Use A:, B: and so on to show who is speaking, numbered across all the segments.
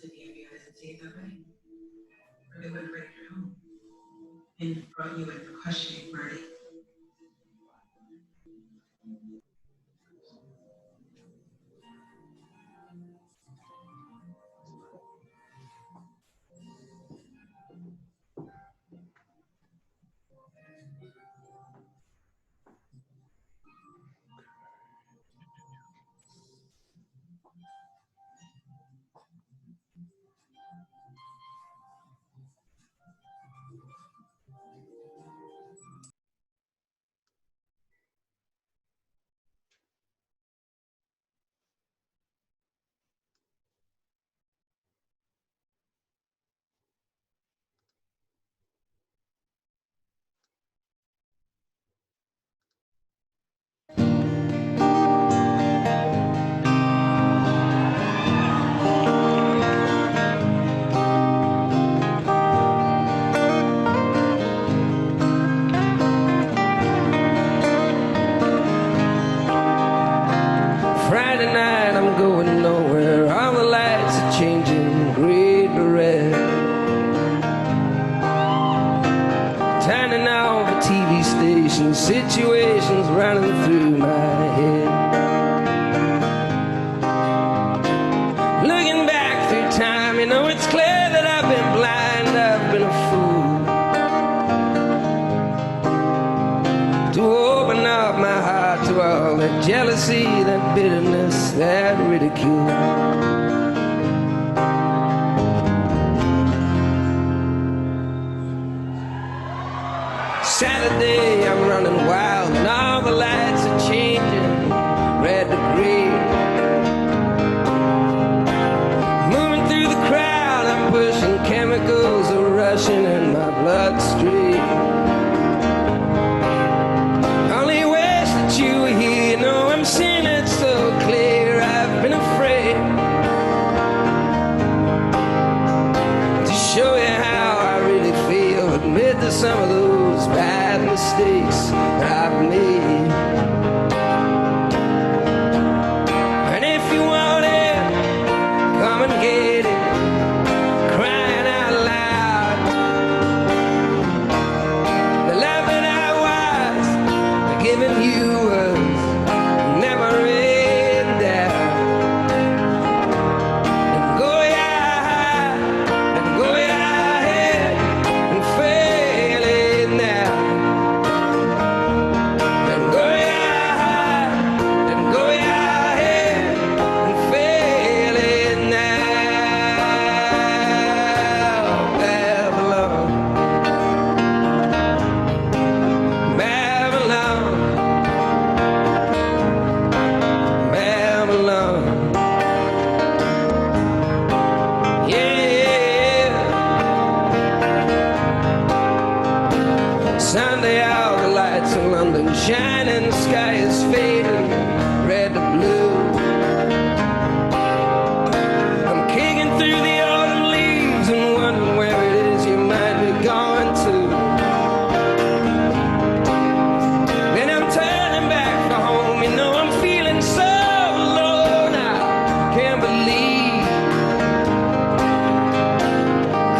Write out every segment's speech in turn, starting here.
A: did any of you guys see it that way? Or they would have raped your home and brought you in for questioning, Marty.
B: Friday night, I'm going nowhere. All the lights are changing green to red. Turning off the TV station, situations running through my head. Looking back through time, you know it's clear that I've been blind, I've been a fool. To open up my heart to all that jealousy, that bitterness, that ridicule. Saturday, I'm running wild, and all the lights are changing red to green. Moving through the crowd, I'm pushing chemicals are rushing in my bloodstream. Only wish that you were here, you know I'm seeing it so clear. I've been afraid to show you how I really feel, admit to some of those bad mistakes that I've made. And if you want it, come and get it, crying out loud. The love that I was giving you was never in doubt. And go ya, and go ya ahead and fail it now. And go ya, and go ya ahead and fail it now. Babylon, Babylon, Babylon. Yeah. Sunday, all the lights in London shining, the sky is fading red to blue. I'm kicking through the autumn leaves and wondering where it is you might be going to. Then I'm turning back for home, you know I'm feeling so alone. I can't believe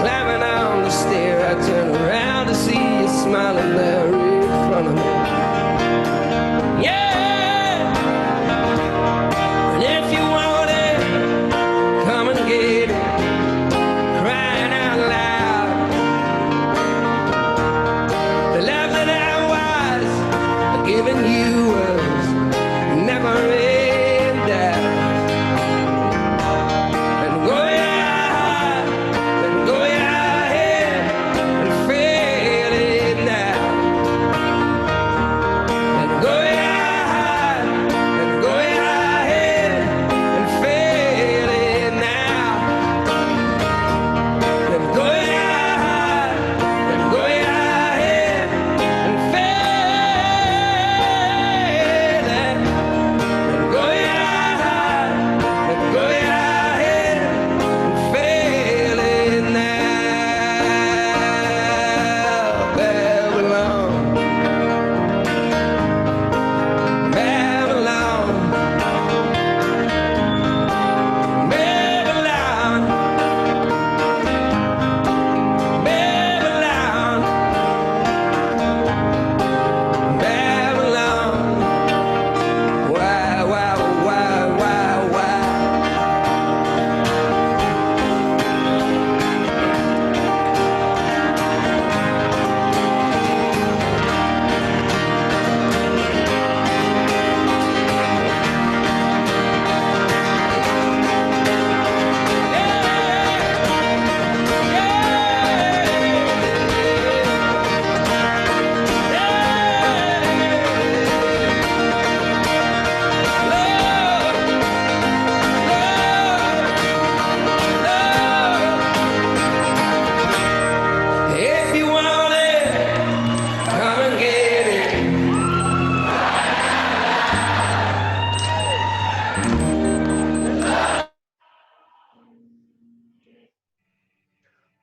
B: climbing on the stair, I turn around to see you smiling there in front of me.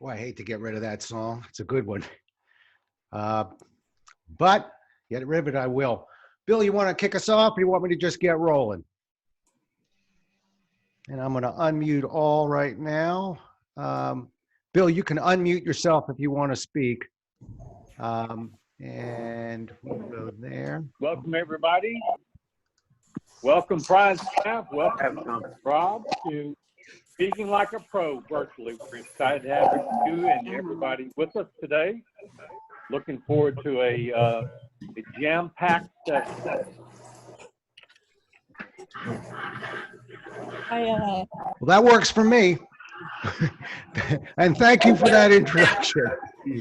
C: Boy, I hate to get rid of that song. It's a good one. But get rid of it, I will. Bill, you want to kick us off or you want me to just get rolling? And I'm going to unmute all right now. Bill, you can unmute yourself if you want to speak. And we'll go there.
D: Welcome, everybody. Welcome, PrideStaff. Welcome, Rob, to Speaking Like a Pro virtually. We're excited to have you and everybody with us today. Looking forward to a jam-packed session.
C: Well, that works for me. And thank you for that introduction.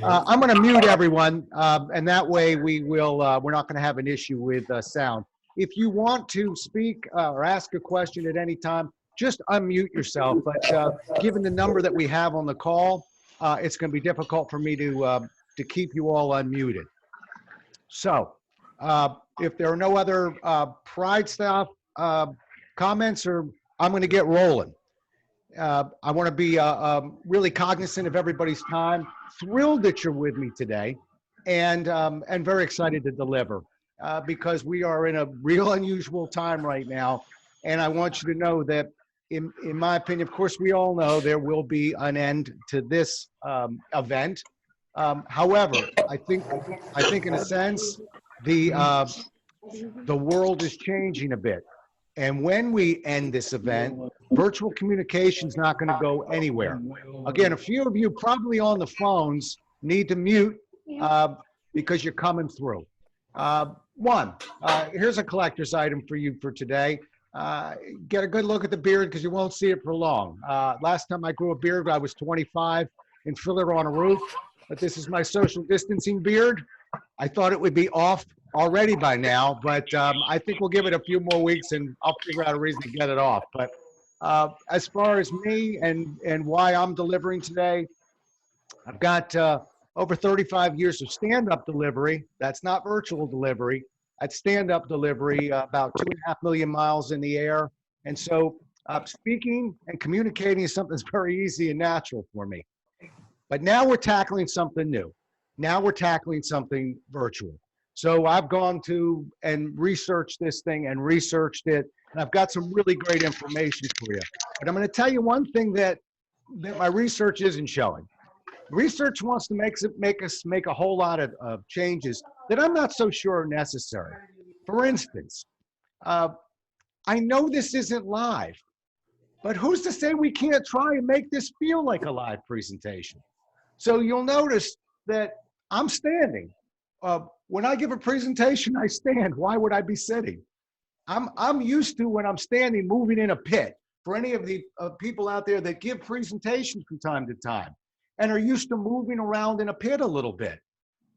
C: I'm going to mute everyone, and that way we're not going to have an issue with sound. If you want to speak or ask a question at any time, just unmute yourself. But given the number that we have on the call, it's going to be difficult for me to keep you all unmuted. So if there are no other PrideStaff comments, or I'm going to get rolling. I want to be really cognizant of everybody's time. Thrilled that you're with me today, and very excited to deliver because we are in a real unusual time right now. And I want you to know that, in my opinion, of course, we all know there will be an end to this event. However, I think in a sense, the world is changing a bit. And when we end this event, virtual communication is not going to go anywhere. Again, a few of you probably on the phones need to mute because you're coming through. Here's a collector's item for you for today. Get a good look at the beard because you won't see it for long. Last time I grew a beard, I was 25 in Fiddler on a Roof, but this is my social distancing beard. I thought it would be off already by now, but I think we'll give it a few more weeks and I'll figure out a reason to get it off. But as far as me and why I'm delivering today, I've got over 35 years of stand-up delivery. That's not virtual delivery. That's stand-up delivery, about 2.5 million miles in the air. And so speaking and communicating is something that's very easy and natural for me. But now we're tackling something new. Now we're tackling something virtual. So I've gone to and researched this thing and researched it, and I've got some really great information for you. But I'm going to tell you one thing that my research isn't showing. Research wants to make us make a whole lot of changes that I'm not so sure are necessary. For instance, I know this isn't live, but who's to say we can't try and make this feel like a live presentation? So you'll notice that I'm standing. When I give a presentation, I stand. Why would I be sitting? I'm used to, when I'm standing, moving in a pit. For any of the people out there that give presentations from time to time and are used to moving around in a pit a little bit.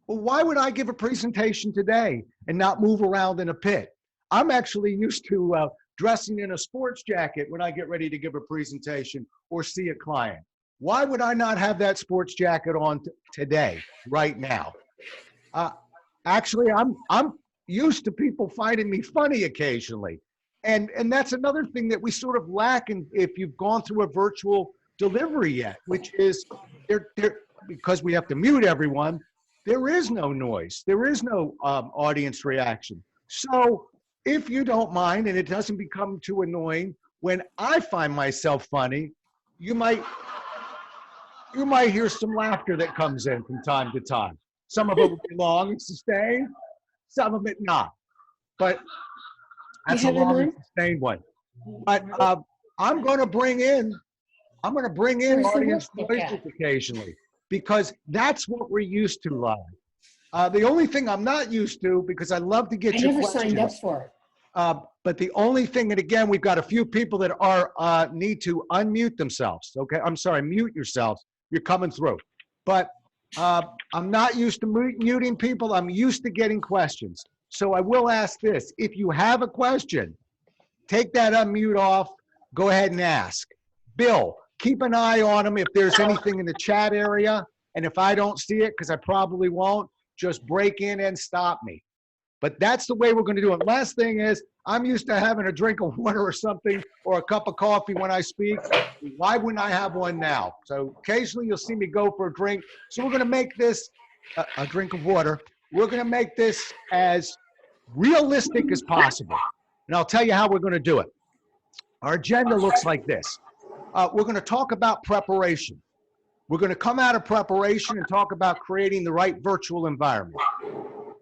C: Well, why would I give a presentation today and not move around in a pit? I'm actually used to dressing in a sports jacket when I get ready to give a presentation or see a client. Why would I not have that sports jacket on today, right now? Actually, I'm used to people finding me funny occasionally. And that's another thing that we sort of lack if you've gone through a virtual delivery yet, which is because we have to mute everyone, there is no noise. There is no audience reaction. So if you don't mind and it doesn't become too annoying, when I find myself funny, you might hear some laughter that comes in from time to time. Some of it will be long and sustained, some of it not. But that's a long and sustained one. But I'm going to bring in audience voices occasionally because that's what we're used to live. The only thing I'm not used to, because I love to get your questions. I never signed up for it. But the only thing, and again, we've got a few people that are need to unmute themselves. Okay, I'm sorry, mute yourselves. You're coming through. But I'm not used to muting people. I'm used to getting questions. So I will ask this. If you have a question, take that unmute off. Go ahead and ask. Bill, keep an eye on them if there's anything in the chat area. And if I don't see it, because I probably won't, just break in and stop me. But that's the way we're going to do it. Last thing is, I'm used to having a drink of water or something, or a cup of coffee when I speak. Why wouldn't I have one now? So occasionally you'll see me go for a drink. So we're going to make this a drink of water. We're going to make this as realistic as possible. And I'll tell you how we're going to do it. Our agenda looks like this. We're going to talk about preparation. We're going to come out of preparation and talk about creating the right virtual environment.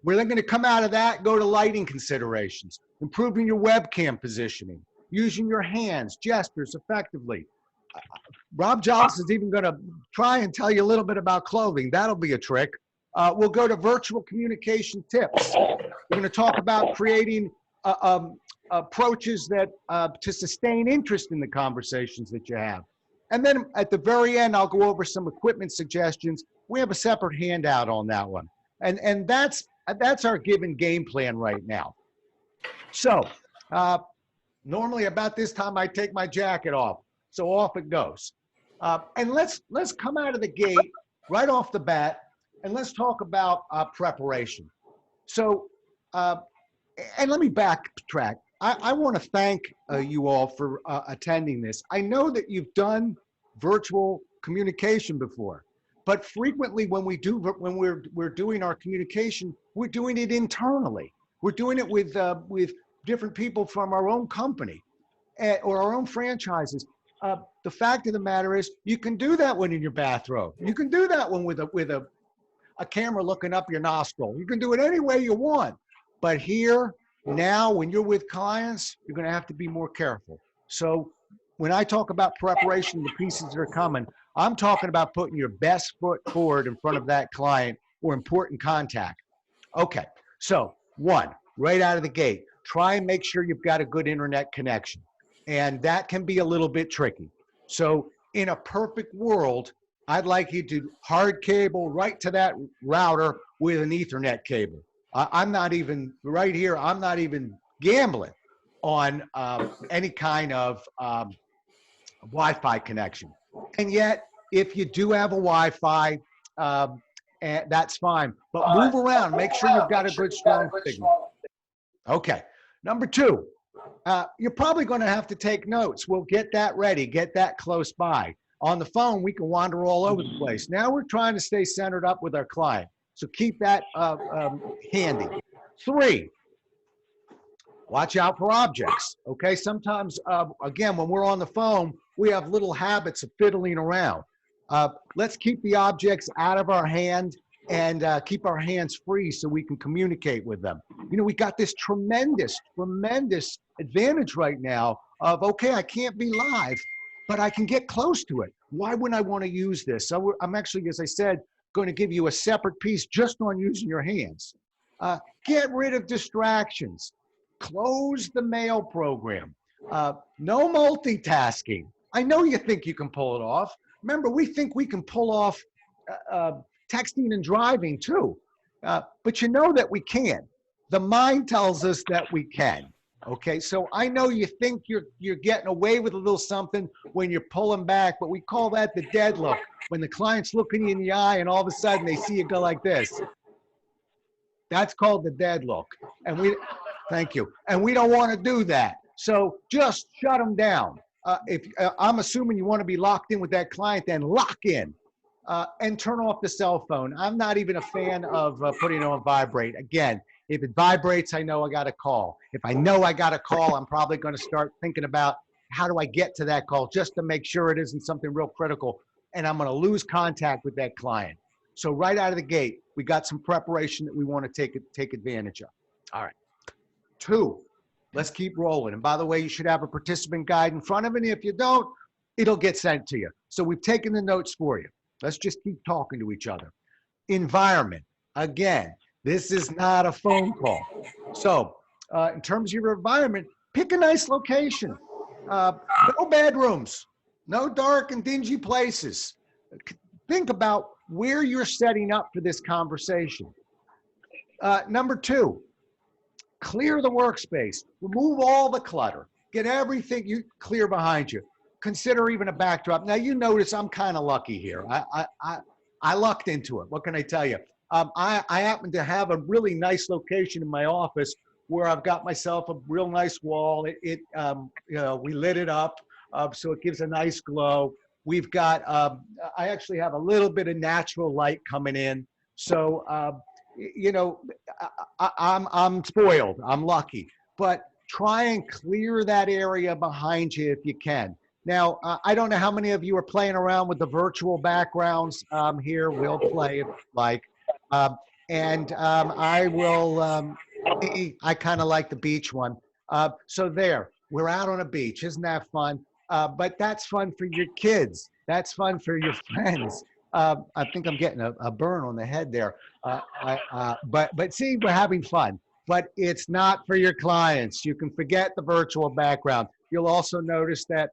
C: We're then going to come out of that, go to lighting considerations, improving your webcam positioning, using your hands, gestures effectively. Rob Johnson is even going to try and tell you a little bit about clothing. That'll be a trick. We'll go to virtual communication tips. We're going to talk about creating approaches that to sustain interest in the conversations that you have. And then at the very end, I'll go over some equipment suggestions. We have a separate handout on that one. And that's our given game plan right now. So normally about this time, I take my jacket off. So off it goes. And let's come out of the gate right off the bat, and let's talk about preparation. So, and let me backtrack. I want to thank you all for attending this. I know that you've done virtual communication before, but frequently when we're doing our communication, we're doing it internally. We're doing it with different people from our own company or our own franchises. The fact of the matter is, you can do that one in your bathrobe. You can do that one with a camera looking up your nostril. You can do it any way you want. But here, now, when you're with clients, you're going to have to be more careful. So when I talk about preparation, the pieces that are coming, I'm talking about putting your best foot forward in front of that client or important contact. Okay, so one, right out of the gate, try and make sure you've got a good internet connection. And that can be a little bit tricky. So in a perfect world, I'd like you to hard cable right to that router with an Ethernet cable. I'm not even, right here, I'm not even gambling on any kind of Wi-Fi connection. And yet, if you do have a Wi-Fi, that's fine. But move around, make sure you've got a good strong signal. Okay, number two, you're probably going to have to take notes. We'll get that ready, get that close by. On the phone, we can wander all over the place. Now we're trying to stay centered up with our client. So keep that handy. Three, watch out for objects. Okay, sometimes, again, when we're on the phone, we have little habits of fiddling around. Let's keep the objects out of our hand and keep our hands free so we can communicate with them. You know, we got this tremendous advantage right now of, okay, I can't be live, but I can get close to it. Why wouldn't I want to use this? So I'm actually, as I said, going to give you a separate piece just on using your hands. Get rid of distractions. Close the mail program. No multitasking. I know you think you can pull it off. Remember, we think we can pull off texting and driving too. But you know that we can. The mind tells us that we can. Okay, so I know you think you're getting away with a little something when you're pulling back, but we call that the dead look. When the client's looking you in the eye and all of a sudden they see you go like this. That's called the dead look. And thank you. And we don't want to do that. So just shut them down. I'm assuming you want to be locked in with that client, then lock in and turn off the cell phone. I'm not even a fan of putting it on vibrate. Again, if it vibrates, I know I got a call. If I know I got a call, I'm probably going to start thinking about how do I get to that call just to make sure it isn't something real critical, and I'm going to lose contact with that client. So right out of the gate, we got some preparation that we want to take advantage of. All right. Two, let's keep rolling. And by the way, you should have a participant guide in front of it. If you don't, it'll get sent to you. So we've taken the notes for you. Let's just keep talking to each other. Environment. Again, this is not a phone call. So in terms of your environment, pick a nice location. No bedrooms, no dark and dingy places. Think about where you're setting up for this conversation. Number two, clear the workspace. Remove all the clutter. Get everything clear behind you. Consider even a backdrop. Now, you notice I'm kind of lucky here. I lucked into it. What can I tell you? I happen to have a really nice location in my office where I've got myself a real nice wall. You know, we lit it up, so it gives a nice glow. We've got, I actually have a little bit of natural light coming in. So, you know, I'm spoiled, I'm lucky, but try and clear that area behind you if you can. Now, I don't know how many of you are playing around with the virtual backgrounds here. We'll play if you like. I will, I kind of like the beach one. So there, we're out on a beach. Isn't that fun? But that's fun for your kids. That's fun for your friends. I think I'm getting a burn on the head there. But see, we're having fun. But it's not for your clients. You can forget the virtual background. You'll also notice that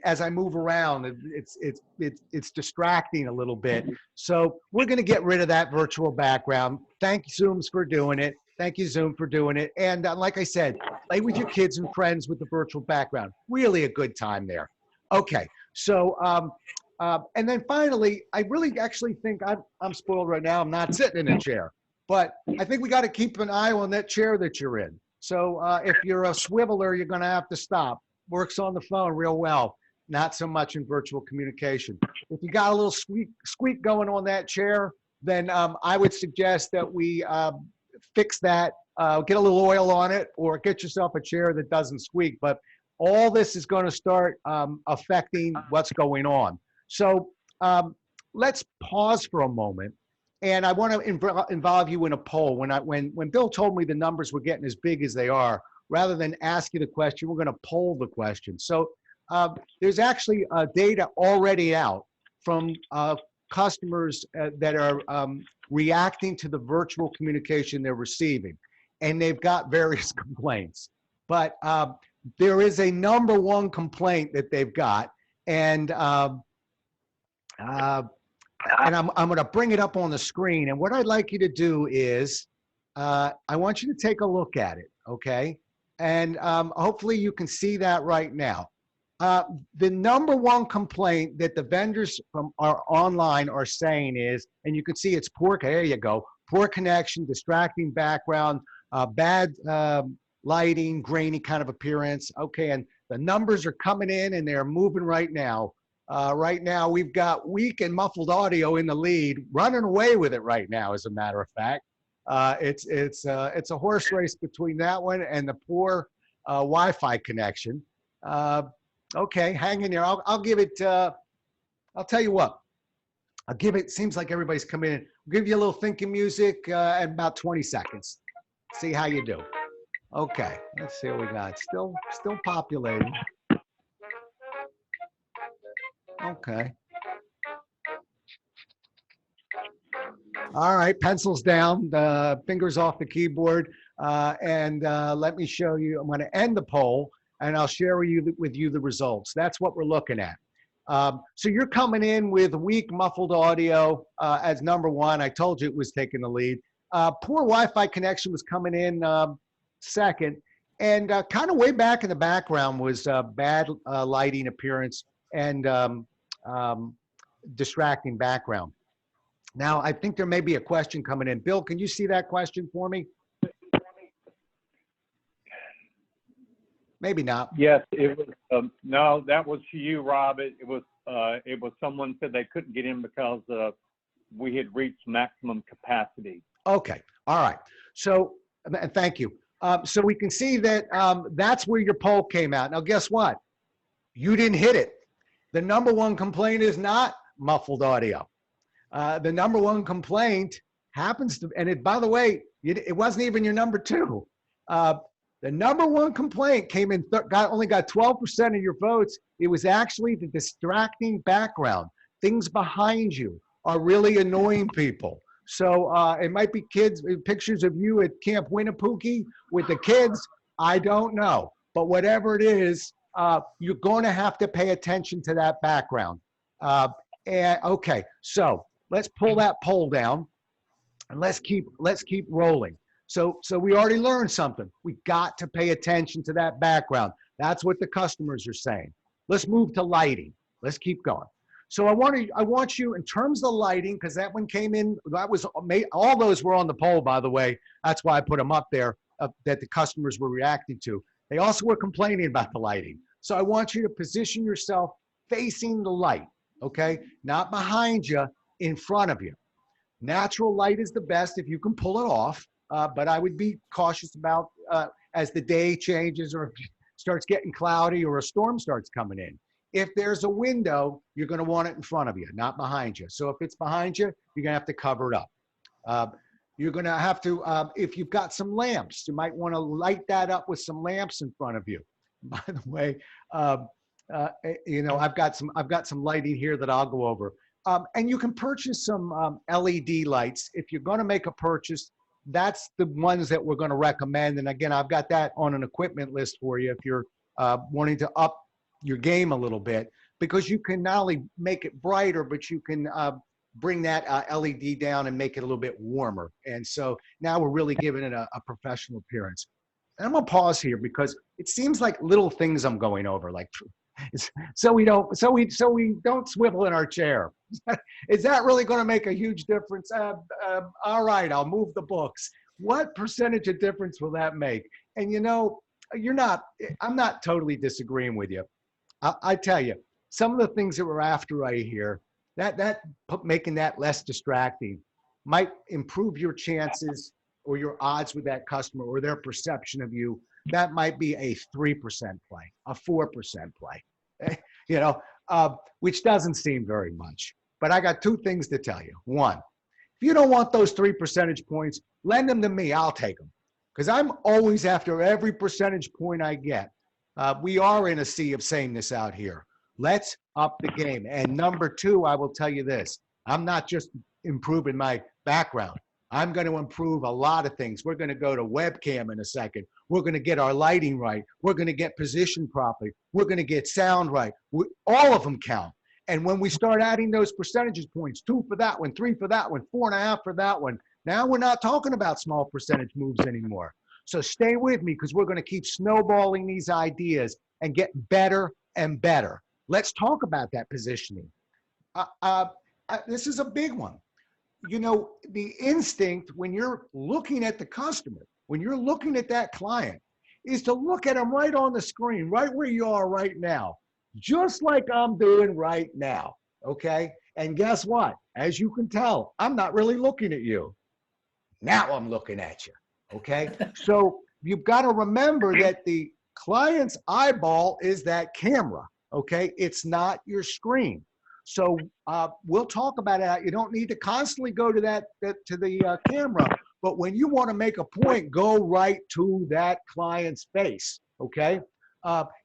C: as I move around, it's distracting a little bit. So we're going to get rid of that virtual background. Thank you, Zooms, for doing it. Thank you, Zoom, for doing it. And like I said, play with your kids and friends with the virtual background. Really a good time there. Okay, so and then finally, I really actually think I'm spoiled right now. I'm not sitting in a chair, but I think we got to keep an eye on that chair that you're in. So if you're a swiveler, you're going to have to stop. Works on the phone real well, not so much in virtual communication. If you got a little squeak going on that chair, then I would suggest that we fix that, get a little oil on it, or get yourself a chair that doesn't squeak. But all this is going to start affecting what's going on. So let's pause for a moment. And I want to involve you in a poll. When Bill told me the numbers were getting as big as they are, rather than ask you the question, we're going to poll the question. So there's actually data already out from customers that are reacting to the virtual communication they're receiving. And they've got various complaints. But there is a #1 complaint that they've got. And I'm going to bring it up on the screen. And what I'd like you to do is, I want you to take a look at it, okay? And hopefully you can see that right now. The #1 complaint that the vendors from our online are saying is, and you can see it's poor, there you go, poor connection, distracting background, bad lighting, grainy kind of appearance. Okay, and the numbers are coming in and they're moving right now. Right now we've got weak and muffled audio in the lead, running away with it right now, as a matter of fact. It's a horse race between that one and the poor Wi-Fi connection. Okay, hang in there. I'll give it, I'll tell you what, I'll give it, seems like everybody's coming in. I'll give you a little thinking music at about 20 seconds. See how you do. Okay, let's see what we got. Still populating. Okay. All right, pencils down, fingers off the keyboard, and let me show you. I'm going to end the poll, and I'll share with you the results. That's what we're looking at. So you're coming in with weak muffled audio as #1. I told you it was taking the lead. Poor Wi-Fi connection was coming in second, and kind of way back in the background was bad lighting appearance and distracting background. Now, I think there may be a question coming in. Bill, can you see that question for me? Maybe not.
D: Yes, it was. No, that was to you, Rob. It was someone said they couldn't get in because we had reached maximum capacity.
C: Okay. All right. So, and thank you. So we can see that that's where your poll came out. Now, guess what? You didn't hit it. The #1 complaint is not muffled audio. The #1 complaint happens to, and it, by the way, it wasn't even your #2. The #1 complaint came in, only got 12% of your votes. It was actually the distracting background. Things behind you are really annoying people. So it might be kids, pictures of you at Camp Winnipesaukee with the kids. I don't know. But whatever it is, you're going to have to pay attention to that background. Okay, so let's pull that poll down and let's keep rolling. So we already learned something. We got to pay attention to that background. That's what the customers are saying. Let's move to lighting. Let's keep going. So I want you in terms of lighting, because that one came in, all those were on the poll, by the way. That's why I put them up there, that the customers were reacting to. They also were complaining about the lighting. So I want you to position yourself facing the light, okay? Not behind you, in front of you. Natural light is the best if you can pull it off, but I would be cautious about as the day changes or if it starts getting cloudy or a storm starts coming in. If there's a window, you're going to want it in front of you, not behind you. So if it's behind you, you're going to have to cover it up. You're going to have to, if you've got some lamps, you might want to light that up with some lamps in front of you. By the way, you know, I've got some lighting here that I'll go over. And you can purchase some LED lights. If you're going to make a purchase, that's the ones that we're going to recommend. And again, I've got that on an equipment list for you if you're wanting to up your game a little bit, because you can not only make it brighter, but you can bring that LED down and make it a little bit warmer. And so now we're really giving it a professional appearance. And I'm gonna pause here because it seems like little things I'm going over, like so we don't swivel in our chair. Is that really going to make a huge difference? All right, I'll move the books. What percentage of difference will that make? And you know, I'm not totally disagreeing with you. I tell you, some of the things that we're after right here, making that less distracting might improve your chances or your odds with that customer or their perception of you. That might be a 3% play, a 4% play, you know, which doesn't seem very much. But I got two things to tell you. One, if you don't want those 3 percentage points, lend them to me. I'll take them, because I'm always after every percentage point I get. We are in a sea of sameness out here. Let's up the game. And number two, I will tell you this. I'm not just improving my background. I'm going to improve a lot of things. We're going to go to webcam in a second. We're going to get our lighting right. We're going to get positioned properly. We're going to get sound right. All of them count. And when we start adding those percentage points, 2 for that one, 3 for that one, 4.5 for that one, now we're not talking about small percentage moves anymore. So stay with me, because we're going to keep snowballing these ideas and get better and better. Let's talk about that positioning. This is a big one. You know, the instinct when you're looking at the customer, when you're looking at that client, is to look at them right on the screen, right where you are right now, just like I'm doing right now, okay? And guess what? As you can tell, I'm not really looking at you. Now I'm looking at you, okay? So you've got to remember that the client's eyeball is that camera, okay? It's not your screen. So we'll talk about that. You don't need to constantly go to the camera, but when you want to make a point, go right to that client's face, okay?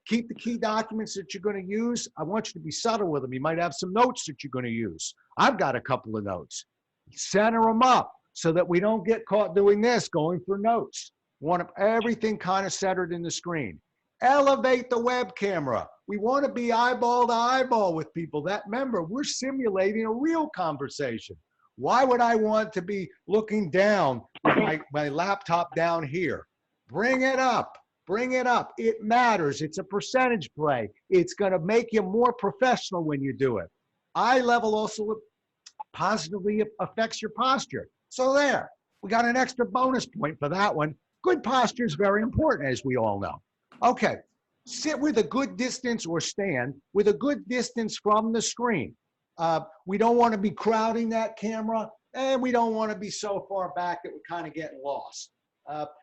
C: Keep the key documents that you're going to use. I want you to be subtle with them. You might have some notes that you're going to use. I've got a couple of notes. Center them up so that we don't get caught doing this, going for notes. Want everything kind of centered in the screen. Elevate the web camera. We want to be eyeball to eyeball with people. Remember, we're simulating a real conversation. Why would I want to be looking down with my laptop down here? Bring it up. Bring it up. It matters. It's a percentage play. It's going to make you more professional when you do it. Eye level also positively affects your posture. So there, we got an extra bonus point for that one. Good posture is very important, as we all know. Okay, sit with a good distance or stand with a good distance from the screen. We don't want to be crowding that camera, and we don't want to be so far back that we kind of get lost.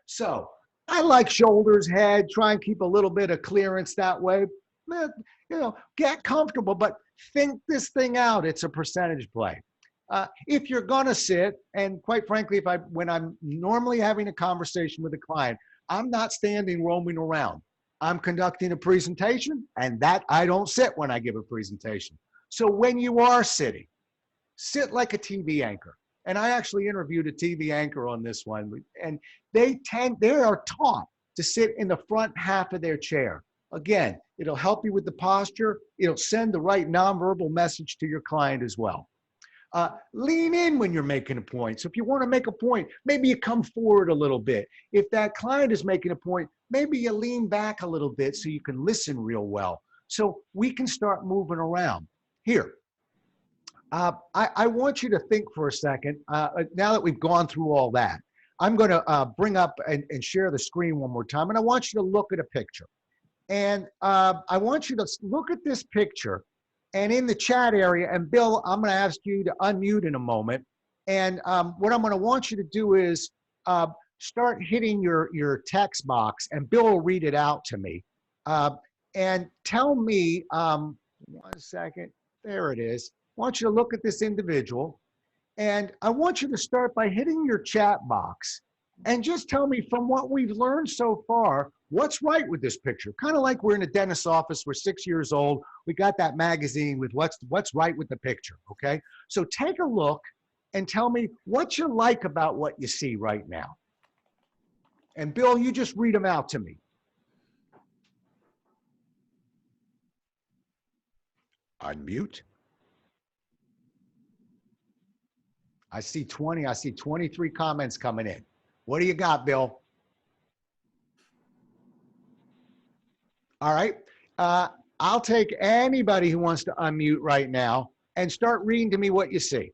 C: So I like shoulders, head, try and keep a little bit of clearance that way. You know, get comfortable, but think this thing out. It's a percentage play. If you're gonna sit, and quite frankly, when I'm normally having a conversation with a client, I'm not standing roaming around. I'm conducting a presentation, and that I don't sit when I give a presentation. So when you are sitting, sit like a TV anchor. And I actually interviewed a TV anchor on this one, and they are taught to sit in the front half of their chair. Again, it'll help you with the posture. It'll send the right nonverbal message to your client as well. Lean in when you're making a point. So if you want to make a point, maybe you come forward a little bit. If that client is making a point, maybe you lean back a little bit so you can listen real well. So we can start moving around. Here, I want you to think for a second. Now that we've gone through all that, I'm going to bring up and share the screen one more time. And I want you to look at a picture. And I want you to look at this picture. And in the chat area, and Bill, I'm going to ask you to unmute in a moment. And what I'm going to want you to do is start hitting your text box, and Bill will read it out to me. And tell me, 1 second, there it is. I want you to look at this individual, and I want you to start by hitting your chat box and just tell me, from what we've learned so far, what's right with this picture. Kind of like we're in a dentist's office, we're 6 years old, we got that magazine with what's right with the picture, okay? So take a look and tell me what you like about what you see right now. And Bill, you just read them out to me. Unmute. I see 23 comments coming in. What do you got, Bill? All right. I'll take anybody who wants to unmute right now and start reading to me what you see.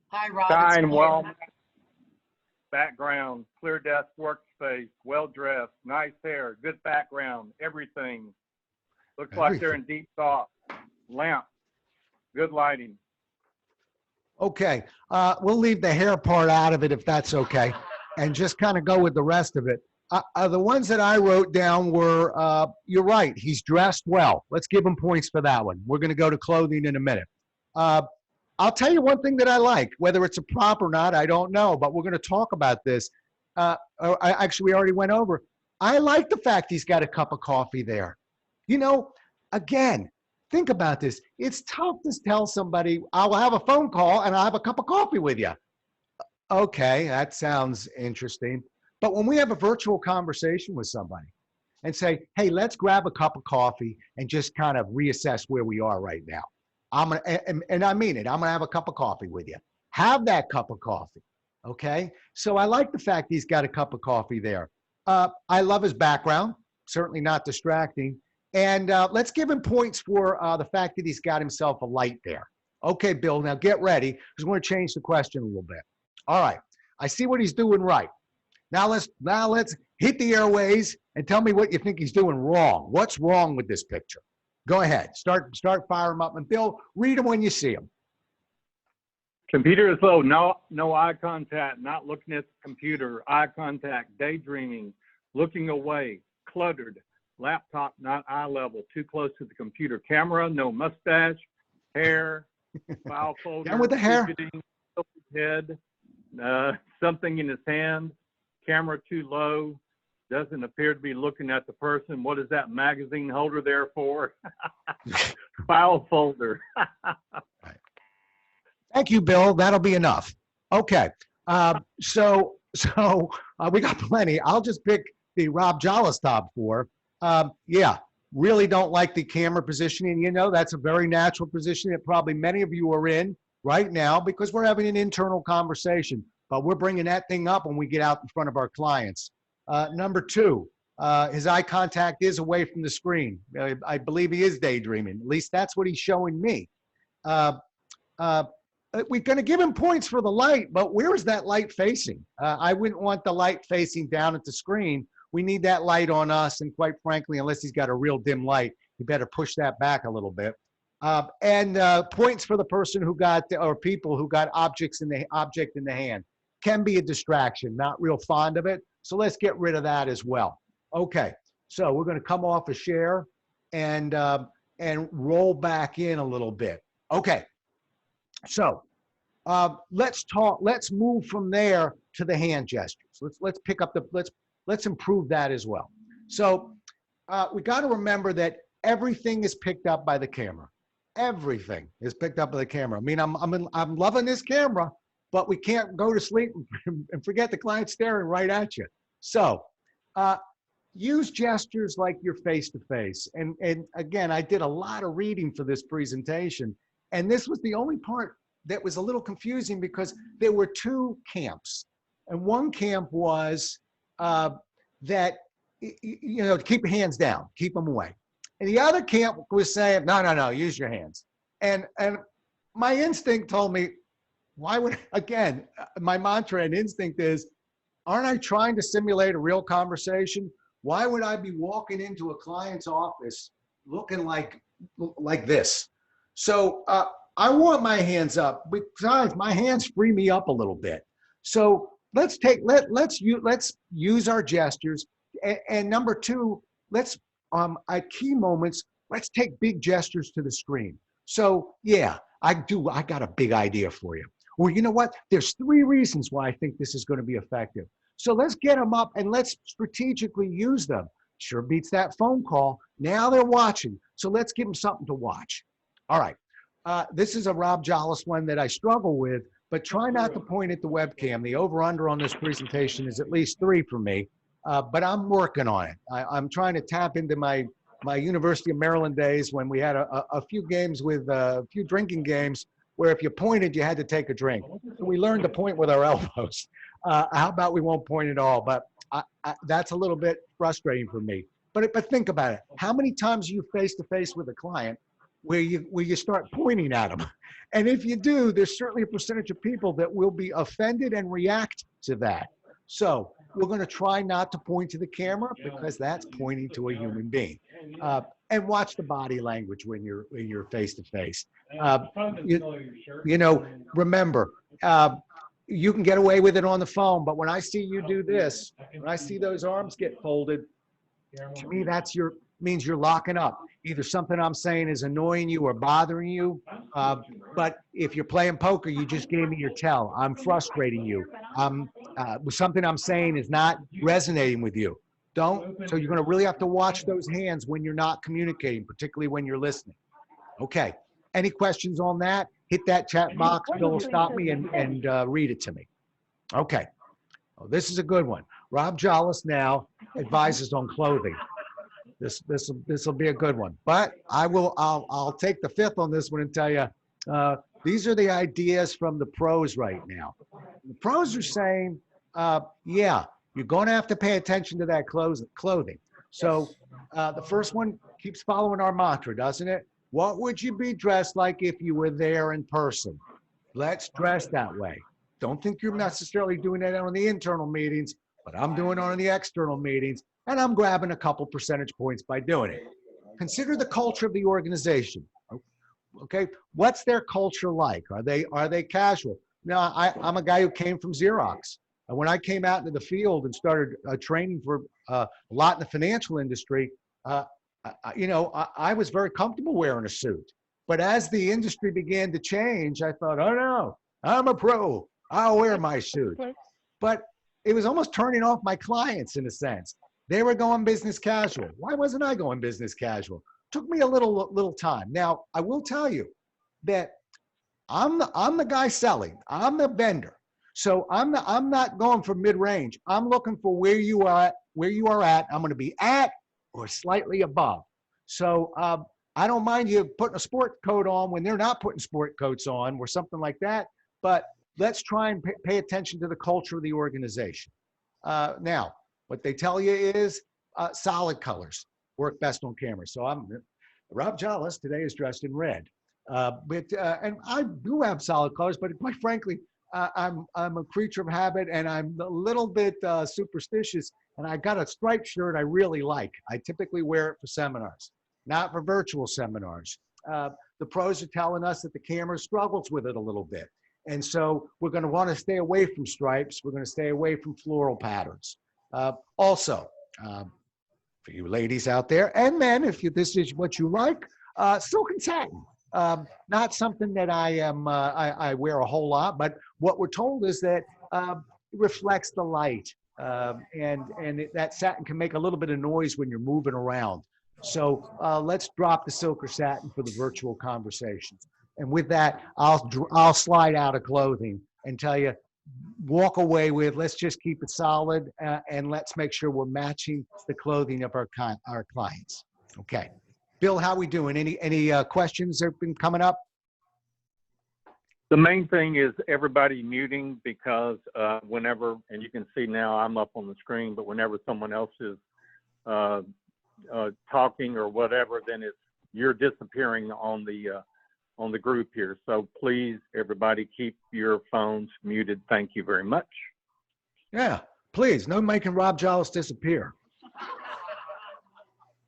A: Hi, Rob.
D: Fine, well, background, clear desk workspace, well-dressed, nice hair, good background, everything. Looks like they're in deep thought. Lamp, good lighting.
C: Okay, we'll leave the hair part out of it if that's okay, and just kind of go with the rest of it. The ones that I wrote down were, you're right, he's dressed well. Let's give him points for that one. We're going to go to clothing in a minute. I'll tell you one thing that I like, whether it's a prop or not, I don't know, but we're going to talk about this. Actually, we already went over. I like the fact he's got a cup of coffee there. You know, again, think about this. It's tough to tell somebody, I'll have a phone call and I'll have a cup of coffee with you. Okay, that sounds interesting. But when we have a virtual conversation with somebody and say, hey, let's grab a cup of coffee and just kind of reassess where we are right now. And I mean it, I'm gonna have a cup of coffee with you. Have that cup of coffee, okay? So I like the fact he's got a cup of coffee there. I love his background, certainly not distracting. And let's give him points for the fact that he's got himself a light there. Okay, Bill, now get ready, because we're gonna change the question a little bit. All right, I see what he's doing right. Now let's hit the airways and tell me what you think he's doing wrong. What's wrong with this picture? Go ahead, start firing them up. And Bill, read them when you see them.
D: Computer is low, no eye contact, not looking at the computer, eye contact, daydreaming, looking away, cluttered, laptop not eye level, too close to the computer, camera, no mustache, hair, file folder,
C: down with the hair,
D: head, something in his hand, camera too low, doesn't appear to be looking at the person. What is that magazine holder there for? File folder.
C: Right. Thank you, Bill. That'll be enough. Okay. So we got plenty. I'll just pick the Rob Jollis top 4. Yeah, really don't like the camera positioning. You know, that's a very natural position that probably many of you are in right now because we're having an internal conversation, but we're bringing that thing up when we get out in front of our clients. Number 2, his eye contact is away from the screen. I believe he is daydreaming. At least that's what he's showing me. We're going to give him points for the light, but where is that light facing? I wouldn't want the light facing down at the screen. We need that light on us, and quite frankly, unless he's got a real dim light, you better push that back a little bit. Points for the person who got, or people who got object in the hand. Can be a distraction, not real fond of it. So let's get rid of that as well. Okay, so we're going to come off a share and roll back in a little bit. Okay, so let's move from there to the hand gestures. Let's pick up let's improve that as well. So we got to remember that everything is picked up by the camera. Everything is picked up by the camera. I mean, I'm loving this camera, but we can't go to sleep and forget the client staring right at you. So use gestures like you're face-to-face. And again, I did a lot of reading for this presentation, and this was the only part that was a little confusing because there were 2 camps. And one camp was that, you know, keep your hands down, keep them away. And the other camp was saying, no, use your hands. And my instinct told me, why would, again, my mantra and instinct is, aren't I trying to simulate a real conversation? Why would I be walking into a client's office looking like this? So I want my hands up. Besides, my hands free me up a little bit. So let's use our gestures. And number two, let's at key moments, let's take big gestures to the screen. So yeah, I got a big idea for you. Well, you know what? There's 3 reasons why I think this is going to be effective. So let's get them up and let's strategically use them. Sure beats that phone call. Now they're watching. So let's give them something to watch. All right. This is a Rob Jollis one that I struggle with, but try not to point at the webcam. The over-under on this presentation is at least 3 for me, but I'm working on it. I'm trying to tap into my University of Maryland days when we had a few games with a few drinking games where if you pointed, you had to take a drink. So we learned to point with our elbows. How about we won't point at all? But that's a little bit frustrating for me. But think about it. How many times are you face-to-face with a client where you start pointing at them? And if you do, there's certainly a percentage of people that will be offended and react to that. So we're going to try not to point to the camera because that's pointing to a human being. And watch the body language when you're face-to-face. Remember, you can get away with it on the phone, but when I see you do this, when I see those arms get folded, to me, means you're locking up. Either something I'm saying is annoying you or bothering you. But if you're playing poker, you just gave me your tell. I'm frustrating you. Something I'm saying is not resonating with you. So you're going to really have to watch those hands when you're not communicating, particularly when you're listening. Okay. Any questions on that? Hit that chat box. Bill will stop me and read it to me. Okay. Oh, this is a good one. Rob Jollis now advises on clothing. This will be a good one. But I'll take the 5th on this one and tell you these are the ideas from the pros right now. The pros are saying, yeah, you're going to have to pay attention to that clothing. So the first one keeps following our mantra, doesn't it? What would you be dressed like if you were there in person? Let's dress that way. Don't think you're necessarily doing that on the internal meetings, but I'm doing it on the external meetings, and I'm grabbing a couple percentage points by doing it. Consider the culture of the organization. Okay, what's their culture like? Are they casual? Now, I'm a guy who came from Xerox. And when I came out into the field and started training for a lot in the financial industry, I was very comfortable wearing a suit. But as the industry began to change, I thought, oh no, I'm a pro. I'll wear my suit. But it was almost turning off my clients in a sense. They were going business casual. Why wasn't I going business casual? Took me a little time. Now, I will tell you that I'm the guy selling. I'm the vendor. So I'm not going for mid-range. I'm looking for where you are at. I'm going to be at or slightly above. So I don't mind you putting a sport coat on when they're not putting sport coats on or something like that. But let's try and pay attention to the culture of the organization. Now, what they tell you is solid colors work best on camera. So Rob Jollis today is dressed in red. And I do have solid colors, but quite frankly, I'm a creature of habit and I'm a little bit superstitious. And I got a striped shirt I really like. I typically wear it for seminars, not for virtual seminars. The pros are telling us that the camera struggles with it a little bit. And so we're going to want to stay away from stripes. We're going to stay away from floral patterns. Also, for you ladies out there and men, if this is what you like, silk and satin. Not something that I wear a whole lot, but what we're told is that it reflects the light. That satin can make a little bit of noise when you're moving around. So let's drop the silk or satin for the virtual conversations. And with that, I'll slide out of clothing and tell you, walk away with, let's just keep it solid and let's make sure we're matching the clothing of our clients. Okay. Bill, how we doing? Any questions that have been coming up?
D: The main thing is everybody muting because whenever, and you can see now I'm up on the screen, but whenever someone else is talking or whatever, then you're disappearing on the on the group here. So please, everybody, keep your phones muted. Thank you very much.
C: Yeah, please, no making Rob Jollis disappear.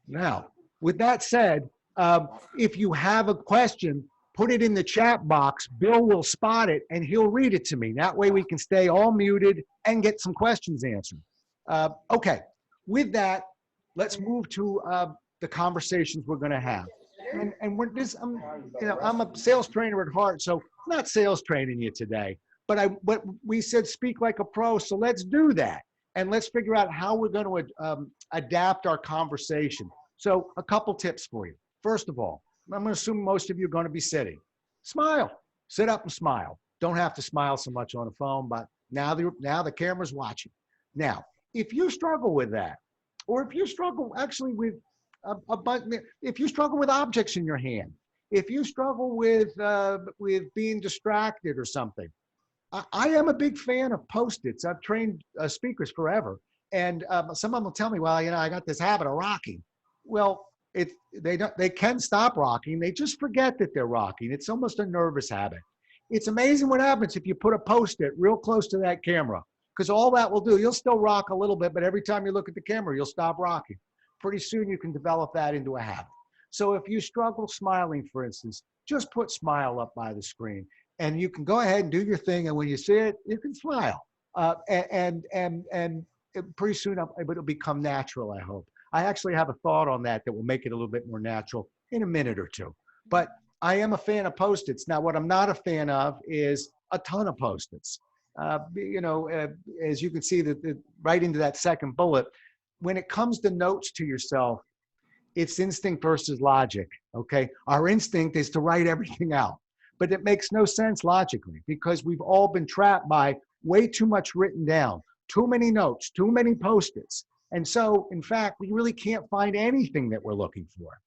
C: Now, with that said, if you have a question, put it in the chat box. Bill will spot it and he'll read it to me. That way we can stay all muted and get some questions answered. Okay, with that, let's move to the conversations we're going to have. And we're this, I'm a sales trainer at heart, so I'm not sales training you today. But we said speak like a pro, so let's do that. And let's figure out how we're going to adapt our conversation. So a couple tips for you. First of all, I'm going to assume most of you are going to be sitting. Smile. Sit up and smile. Don't have to smile so much on the phone, but now the camera's watching. Now, if you struggle with that, or if you struggle actually with if you struggle with objects in your hand, if you struggle with being distracted or something, I am a big fan of Post-its. I've trained speakers forever, and some of them will tell me, well, I got this habit of rocking. Well, they can stop rocking. They just forget that they're rocking. It's almost a nervous habit. It's amazing what happens if you put a Post-it real close to that camera, because all that will do, you'll still rock a little bit, but every time you look at the camera, you'll stop rocking. Pretty soon you can develop that into a habit. So if you struggle smiling, for instance, just put smile up by the screen, and you can go ahead and do your thing. And when you see it, you can smile. And pretty soon it'll become natural, I hope. I actually have a thought on that will make it a little bit more natural in a minute or two. But I am a fan of Post-its. Now, what I'm not a fan of is a ton of Post-its. As you can see, right into that second bullet, when it comes to notes to yourself, it's instinct versus logic, okay? Our instinct is to write everything out, but it makes no sense logically because we've all been trapped by way too much written down, too many notes, too many Post-its. And so, in fact, we really can't find anything that we're looking for.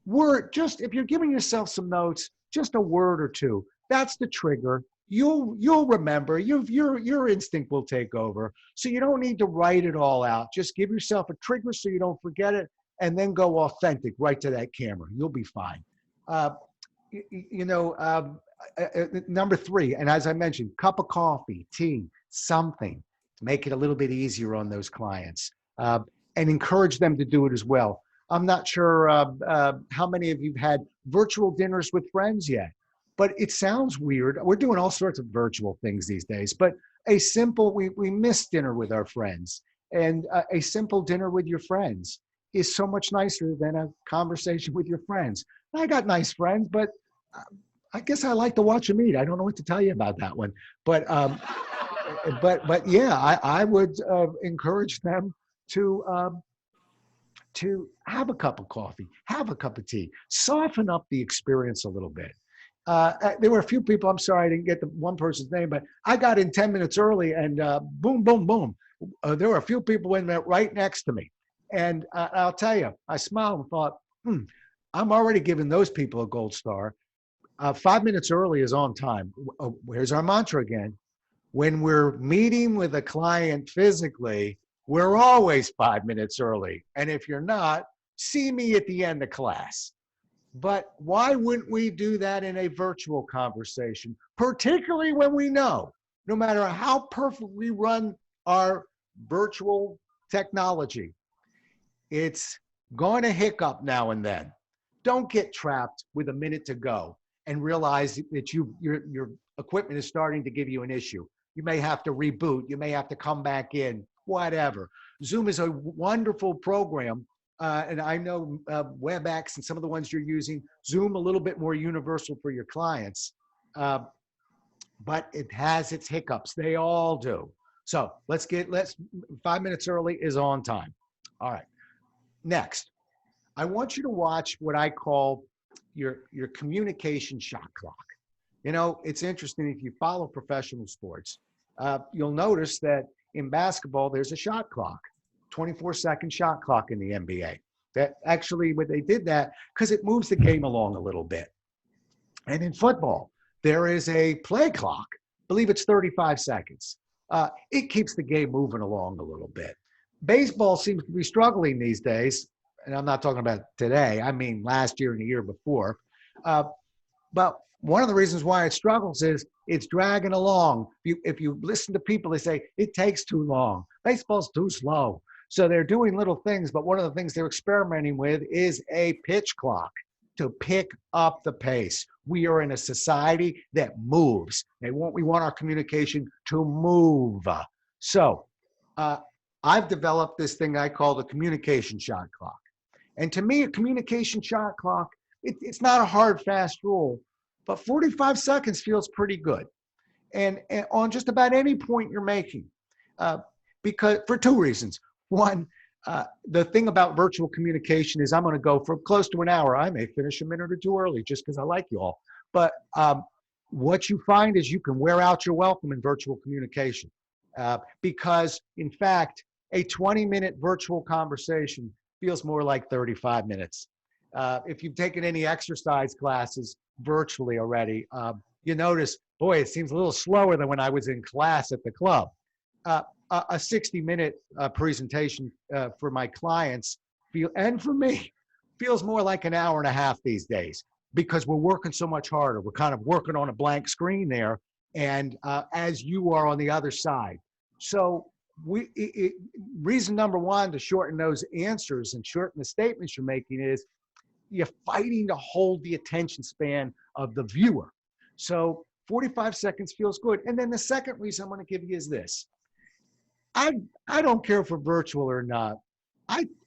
C: If you're giving yourself some notes, just a word or two, that's the trigger. You'll remember, your instinct will take over. So you don't need to write it all out. Just give yourself a trigger so you don't forget it, and then go authentic right to that camera. You'll be fine. Number 3, and as I mentioned, cup of coffee, tea, something to make it a little bit easier on those clients. And encourage them to do it as well. I'm not sure how many of you have had virtual dinners with friends yet, but it sounds weird. We're doing all sorts of virtual things these days, but we miss dinner with our friends, and a simple dinner with your friends is so much nicer than a conversation with your friends. I got nice friends, but I guess I like to watch them eat. I don't know what to tell you about that one, but yeah, I would encourage them to have a cup of coffee, have a cup of tea, soften up the experience a little bit. There were a few people, I'm sorry I didn't get the one person's name, but I got in 10 minutes early and boom, boom, boom. There were a few people in there right next to me. And I'll tell you, I smiled and thought, I'm already giving those people a gold star. 5 minutes early is on time. Here's our mantra again. When we're meeting with a client physically, we're always 5 minutes early. And if you're not, see me at the end of class. But why wouldn't we do that in a virtual conversation, particularly when we know, no matter how perfect we run our virtual technology, it's going to hiccup now and then. Don't get trapped with a minute to go and realize that your equipment is starting to give you an issue. You may have to reboot. You may have to come back in, whatever. Zoom is a wonderful program. And I know WebEx and some of the ones you're using, Zoom a little bit more universal for your clients. But it has its hiccups. They all do. So let's 5 minutes early is on time. All right. Next, I want you to watch what I call your communication shot clock. It's interesting if you follow professional sports, you'll notice that in basketball, there's a shot clock, 24-second shot clock in the NBA. That actually, what they did that because it moves the game along a little bit. And in football, there is a play clock. I believe it's 35 seconds. It keeps the game moving along a little bit. Baseball seems to be struggling these days, and I'm not talking about today. I mean last year and the year before. But one of the reasons why it struggles is it's dragging along. If you listen to people, they say it takes too long. Baseball's too slow. So they're doing little things, but one of the things they're experimenting with is a pitch clock to pick up the pace. We are in a society that moves. We want our communication to move. So I've developed this thing I call the communication shot clock. And to me, a communication shot clock, it's not a hard, fast rule, but 45 seconds feels pretty good. And on just about any point you're making, because for two reasons. One, the thing about virtual communication is I'm going to go for close to an hour. I may finish a minute or two early just because I like you all. But what you find is you can wear out your welcome in virtual communication because, in fact, a 20-minute virtual conversation feels more like 35 minutes. If you've taken any exercise classes virtually already, you notice, boy, it seems a little slower than when I was in class at the club. A 60-minute presentation for my clients and for me feels more like an hour and a half these days because we're working so much harder. We're kind of working on a blank screen there, and as you are on the other side. So reason number one to shorten those answers and shorten the statements you're making is you're fighting to hold the attention span of the viewer. So 45 seconds feels good. And then the second reason I'm going to give you is this. I don't care if we're virtual or not.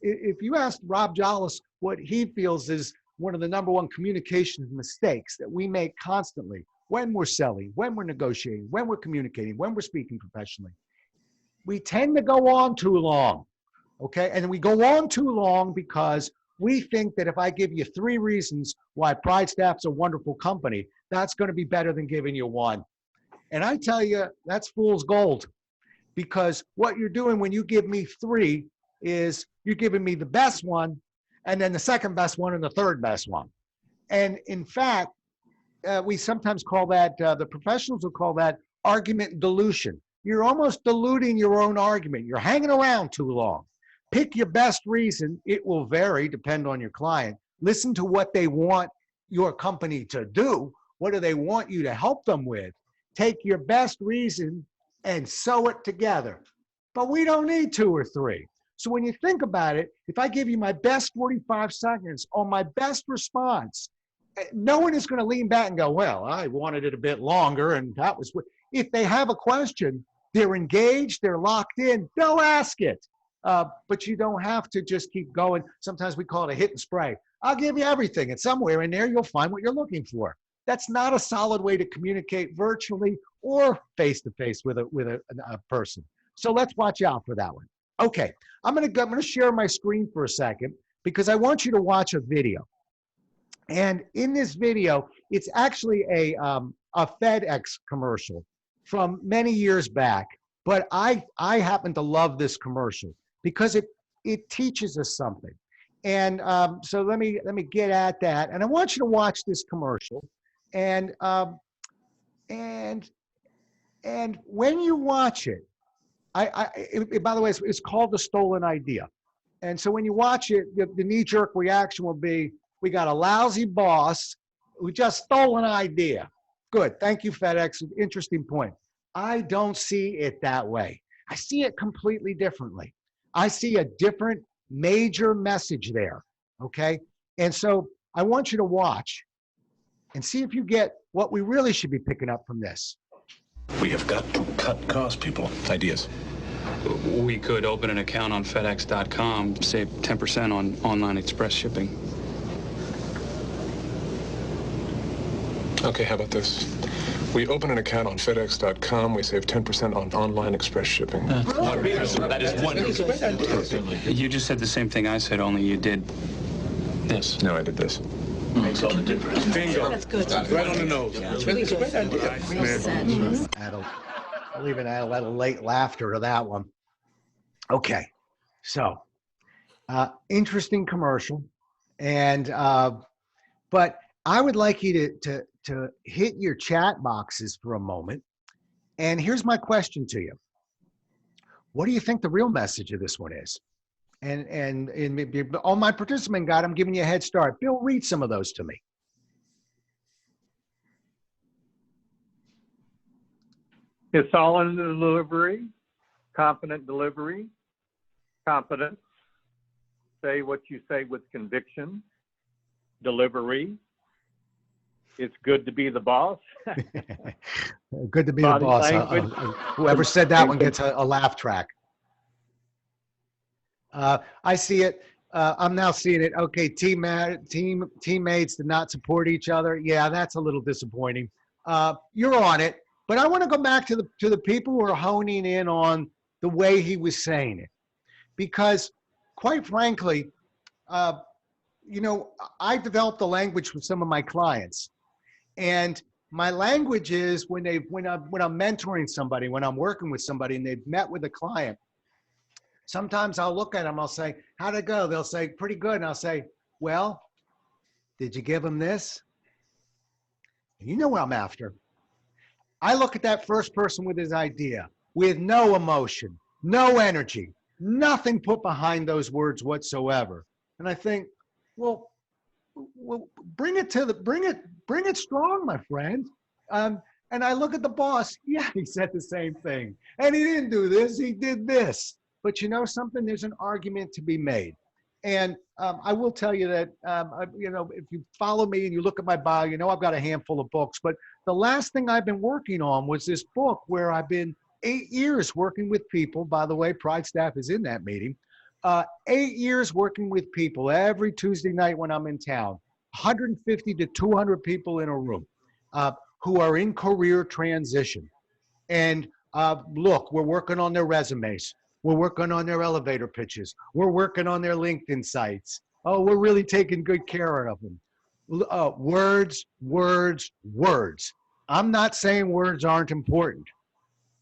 C: If you ask Rob Jollis what he feels is one of the number one communication mistakes that we make constantly when we're selling, when we're negotiating, when we're communicating, when we're speaking professionally, we tend to go on too long, okay? And we go on too long because we think that if I give you 3 reasons why PrideStaff's a wonderful company, that's going to be better than giving you 1. And I tell you, that's fool's gold. Because what you're doing when you give me 3 is you're giving me the best one, and then the second best one, and the third best one. And in fact, we sometimes call that, the professionals will call that argument dilution. You're almost diluting your own argument. You're hanging around too long. Pick your best reason. It will vary, depend on your client. Listen to what they want your company to do. What do they want you to help them with? Take your best reason and sew it together. But we don't need 2 or 3. So when you think about it, if I give you my best 45 seconds on my best response, no one is going to lean back and go, well, I wanted it a bit longer, and that was what. If they have a question, they're engaged, they're locked in, they'll ask it. But you don't have to just keep going. Sometimes we call it a hit and spray. I'll give you everything, and somewhere in there you'll find what you're looking for. That's not a solid way to communicate virtually or face-to-face with a person. So let's watch out for that one. Okay, I'm gonna share my screen for a second because I want you to watch a video. And in this video, it's actually a FedEx commercial from many years back. But I happen to love this commercial because it teaches us something. And so let me get at that. And I want you to watch this commercial. And when you watch it, by the way, it's called The Stolen Idea. And so when you watch it, the knee-jerk reaction will be, we got a lousy boss who just stole an idea. Good, thank you, FedEx, interesting point. I don't see it that way. I see it completely differently. I see a different major message there, okay? And so I want you to watch and see if you get what we really should be picking up from this.
E: We have got to cut costs, people. Ideas.
F: We could open an account on FedEx.com, save 10% on online express shipping.
E: Okay, how about this? We open an account on FedEx.com, we save 10% on online express shipping.
F: That is wonderful. You just said the same thing I said, only you did this.
E: No, I did this.
G: Makes all the difference.
H: Bingo. That's good.
E: Right on the nose.
H: Yeah. It's really good.
C: I'll even add a little late laughter to that one. Okay, so interesting commercial, and but I would like you to hit your chat boxes for a moment. And here's my question to you: what do you think the real message of this one is? And on my participant guide, I'm giving you a head start. Bill, read some of those to me.
D: It's all in the delivery, confident delivery, confidence, say what you say with conviction, delivery. It's good to be the boss.
C: Good to be the
D: Body
C: boss.
D: language.
C: Whoever said that one gets a laugh track. I see it. I'm now seeing it. Okay, teammates did not support each other. Yeah, that's a little disappointing. You're on it, but I want to go back to the people who are honing in on the way he was saying it, because, quite frankly, you know, I developed a language with some of my clients, and my language is when I'm mentoring somebody, when I'm working with somebody, and they've met with a client. Sometimes I'll look at them, I'll say, how'd it go? They'll say, pretty good. And I'll say, well, did you give them this? And you know what I'm after. I look at that first person with his idea, with no emotion, no energy, nothing put behind those words whatsoever. And I think, well, bring it strong, my friend. And I look at the boss. Yeah, he said the same thing. And he didn't do this, he did this. But you know something? There's an argument to be made. And I will tell you that, you know, if you follow me and you look at my bio, you know I've got a handful of books. But the last thing I've been working on was this book where I've been 8 years working with people. By the way, PrideStaff is in that meeting. 8 years working with people every Tuesday night when I'm in town. 150 to 200 people in a room who are in career transition. And look, we're working on their resumes. We're working on their elevator pitches. We're working on their LinkedIn sites. Oh, we're really taking good care of them. Words, words, words. I'm not saying words aren't important.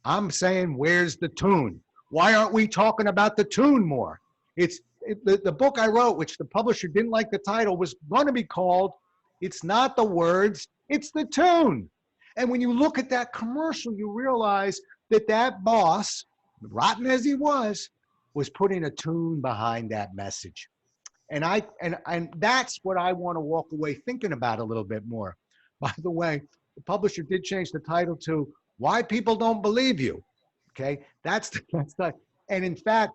C: I'm saying, where's the tune? Why aren't we talking about the tune more? The book I wrote, which the publisher didn't like the title, was going to be called, It's Not the Words, It's the Tune. And when you look at that commercial, you realize that that boss, rotten as he was putting a tune behind that message. And that's what I want to walk away thinking about a little bit more. By the way, the publisher did change the title to Why People Don't Believe You. Okay, that's and in fact,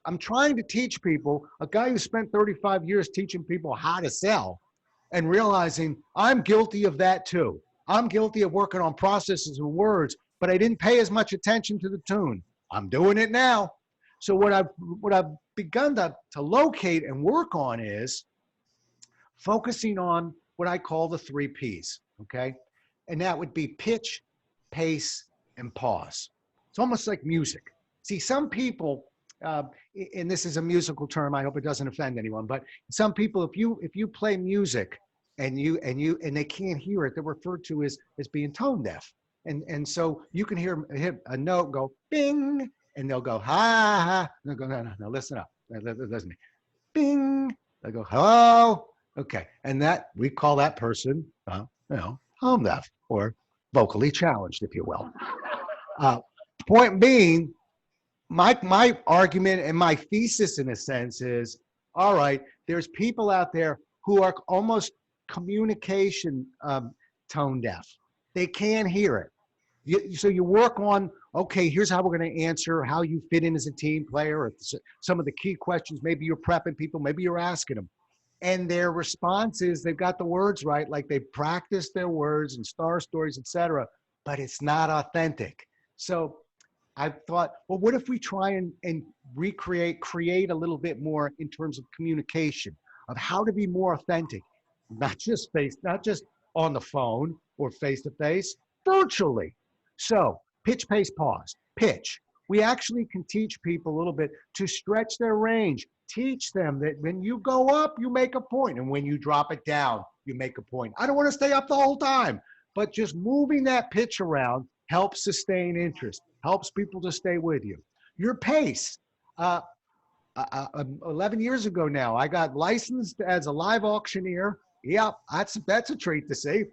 C: I'm trying to teach people, a guy who spent 35 years teaching people how to sell, and realizing I'm guilty of that too. I'm guilty of working on processes and words, but I didn't pay as much attention to the tune. I'm doing it now. So what I've begun to locate and work on is focusing on what I call the 3 Ps, okay? And that would be pitch, pace, and pause. It's almost like music. See, some people, and this is a musical term, I hope it doesn't offend anyone, but some people, if you play music and they can't hear it, they're referred to as being tone deaf. And so you can hear a note go bing, and they'll go ha ha. And they'll go no, listen up, listen to me, bing. They'll go hello, okay, and that we call that person, tone deaf or vocally challenged, if you will. Point being, my argument and my thesis in a sense is, all right, there's people out there who are almost communication tone deaf. They can't hear it. So you work on, okay, here's how we're going to answer how you fit in as a team player, or some of the key questions. Maybe you're prepping people, maybe you're asking them. And their response is they've got the words right, like they practiced their words and star stories, etc., but it's not authentic. So I thought, well, what if we try and create a little bit more in terms of communication, of how to be more authentic, not just on the phone or face-to-face, virtually. So pitch, pace, pause. Pitch. We actually can teach people a little bit to stretch their range. Teach them that when you go up, you make a point, and when you drop it down, you make a point. I don't want to stay up the whole time, but just moving that pitch around helps sustain interest, helps people to stay with you. Your pace. 11 years ago now, I got licensed as a live auctioneer. Yeah, that's a treat to see.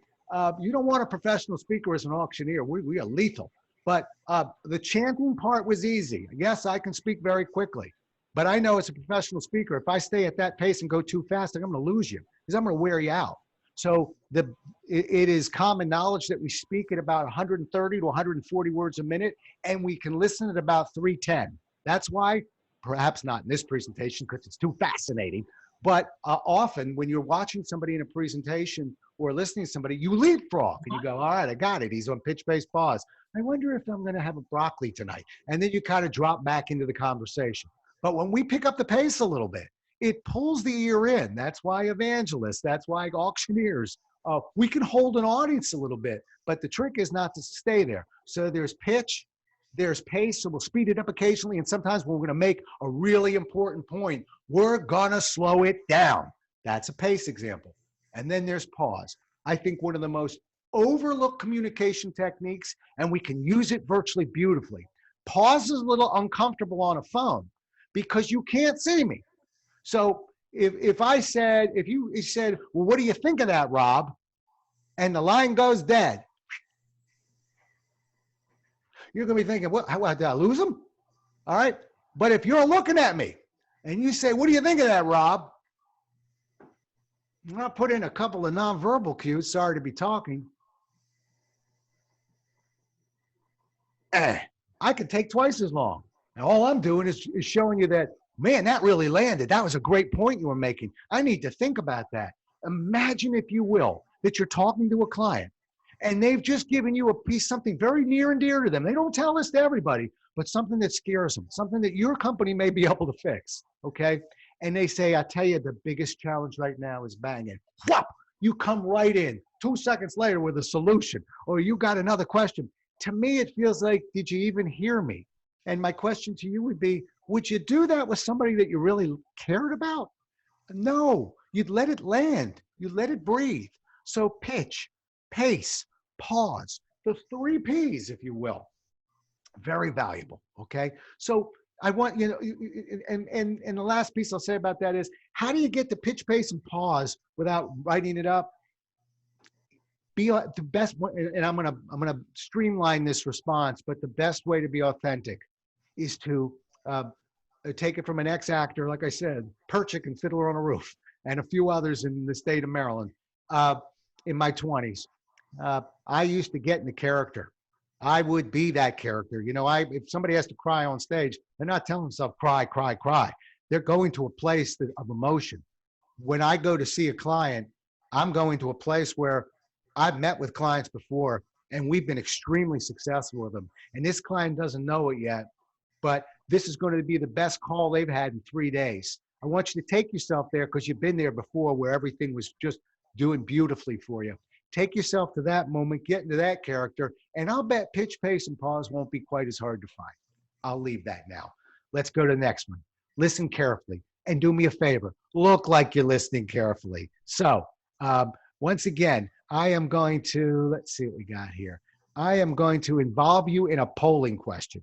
C: You don't want a professional speaker as an auctioneer. We are lethal. But the chanting part was easy. Yes, I can speak very quickly. But I know as a professional speaker, if I stay at that pace and go too fast, I'm going to lose you because I'm going to wear you out. So it is common knowledge that we speak at about 130 to 140 words a minute, and we can listen at about 310. That's why, perhaps not in this presentation because it's too fascinating, but often when you're watching somebody in a presentation or listening to somebody, you leapfrog and you go, all right, I got it. He's on pitch-based pause. I wonder if I'm going to have a broccoli tonight. And then you kind of drop back into the conversation. But when we pick up the pace a little bit, it pulls the ear in. That's why evangelists, that's why auctioneers, we can hold an audience a little bit, but the trick is not to stay there. So there's pitch, there's pace, so we'll speed it up occasionally, and sometimes when we're gonna make a really important point, we're gonna slow it down. That's a pace example. And then there's pause. I think one of the most overlooked communication techniques, and we can use it virtually beautifully. Pause is a little uncomfortable on a phone because you can't see me. So if you said, well, what do you think of that, Rob? And the line goes dead. You're going to be thinking, what, did I lose him? All right. But if you're looking at me and you say, what do you think of that, Rob? I'll put in a couple of nonverbal cues. Sorry to be talking. I could take twice as long. And all I'm doing is showing you that, man, that really landed. That was a great point you were making. I need to think about that. Imagine, if you will, that you're talking to a client and they've just given you a piece, something very near and dear to them. They don't tell this to everybody, but something that scares them, something that your company may be able to fix, okay? And they say, I tell you, the biggest challenge right now is banging. Whop! You come right in 2 seconds later with a solution, or you got another question. To me, it feels like, did you even hear me? And my question to you would be, would you do that with somebody that you really cared about? No, you'd let it land. You'd let it breathe. So pitch, pace, pause, the 3 Ps, if you will, very valuable, okay? So I want, you know, and the last piece I'll say about that is, how do you get the pitch, pace, and pause without writing it up? Be the best, and I'm gonna streamline this response, but the best way to be authentic is to take it from an ex-actor, like I said, Perchik and Fiddler on a Roof, and a few others in the state of Maryland. In my 20s, I used to get in the character. I would be that character. You know, if somebody has to cry on stage, they're not telling themselves cry, cry, cry. They're going to a place of emotion. When I go to see a client, I'm going to a place where I've met with clients before, and we've been extremely successful with them. And this client doesn't know it yet, but this is going to be the best call they've had in 3 days. I want you to take yourself there because you've been there before where everything was just doing beautifully for you. Take yourself to that moment, get into that character, and I'll bet pitch, pace, and pause won't be quite as hard to find. I'll leave that now. Let's go to the next one. Listen carefully, and do me a favor. Look like you're listening carefully. So once again, I am going to, let's see what we got here. I am going to involve you in a polling question.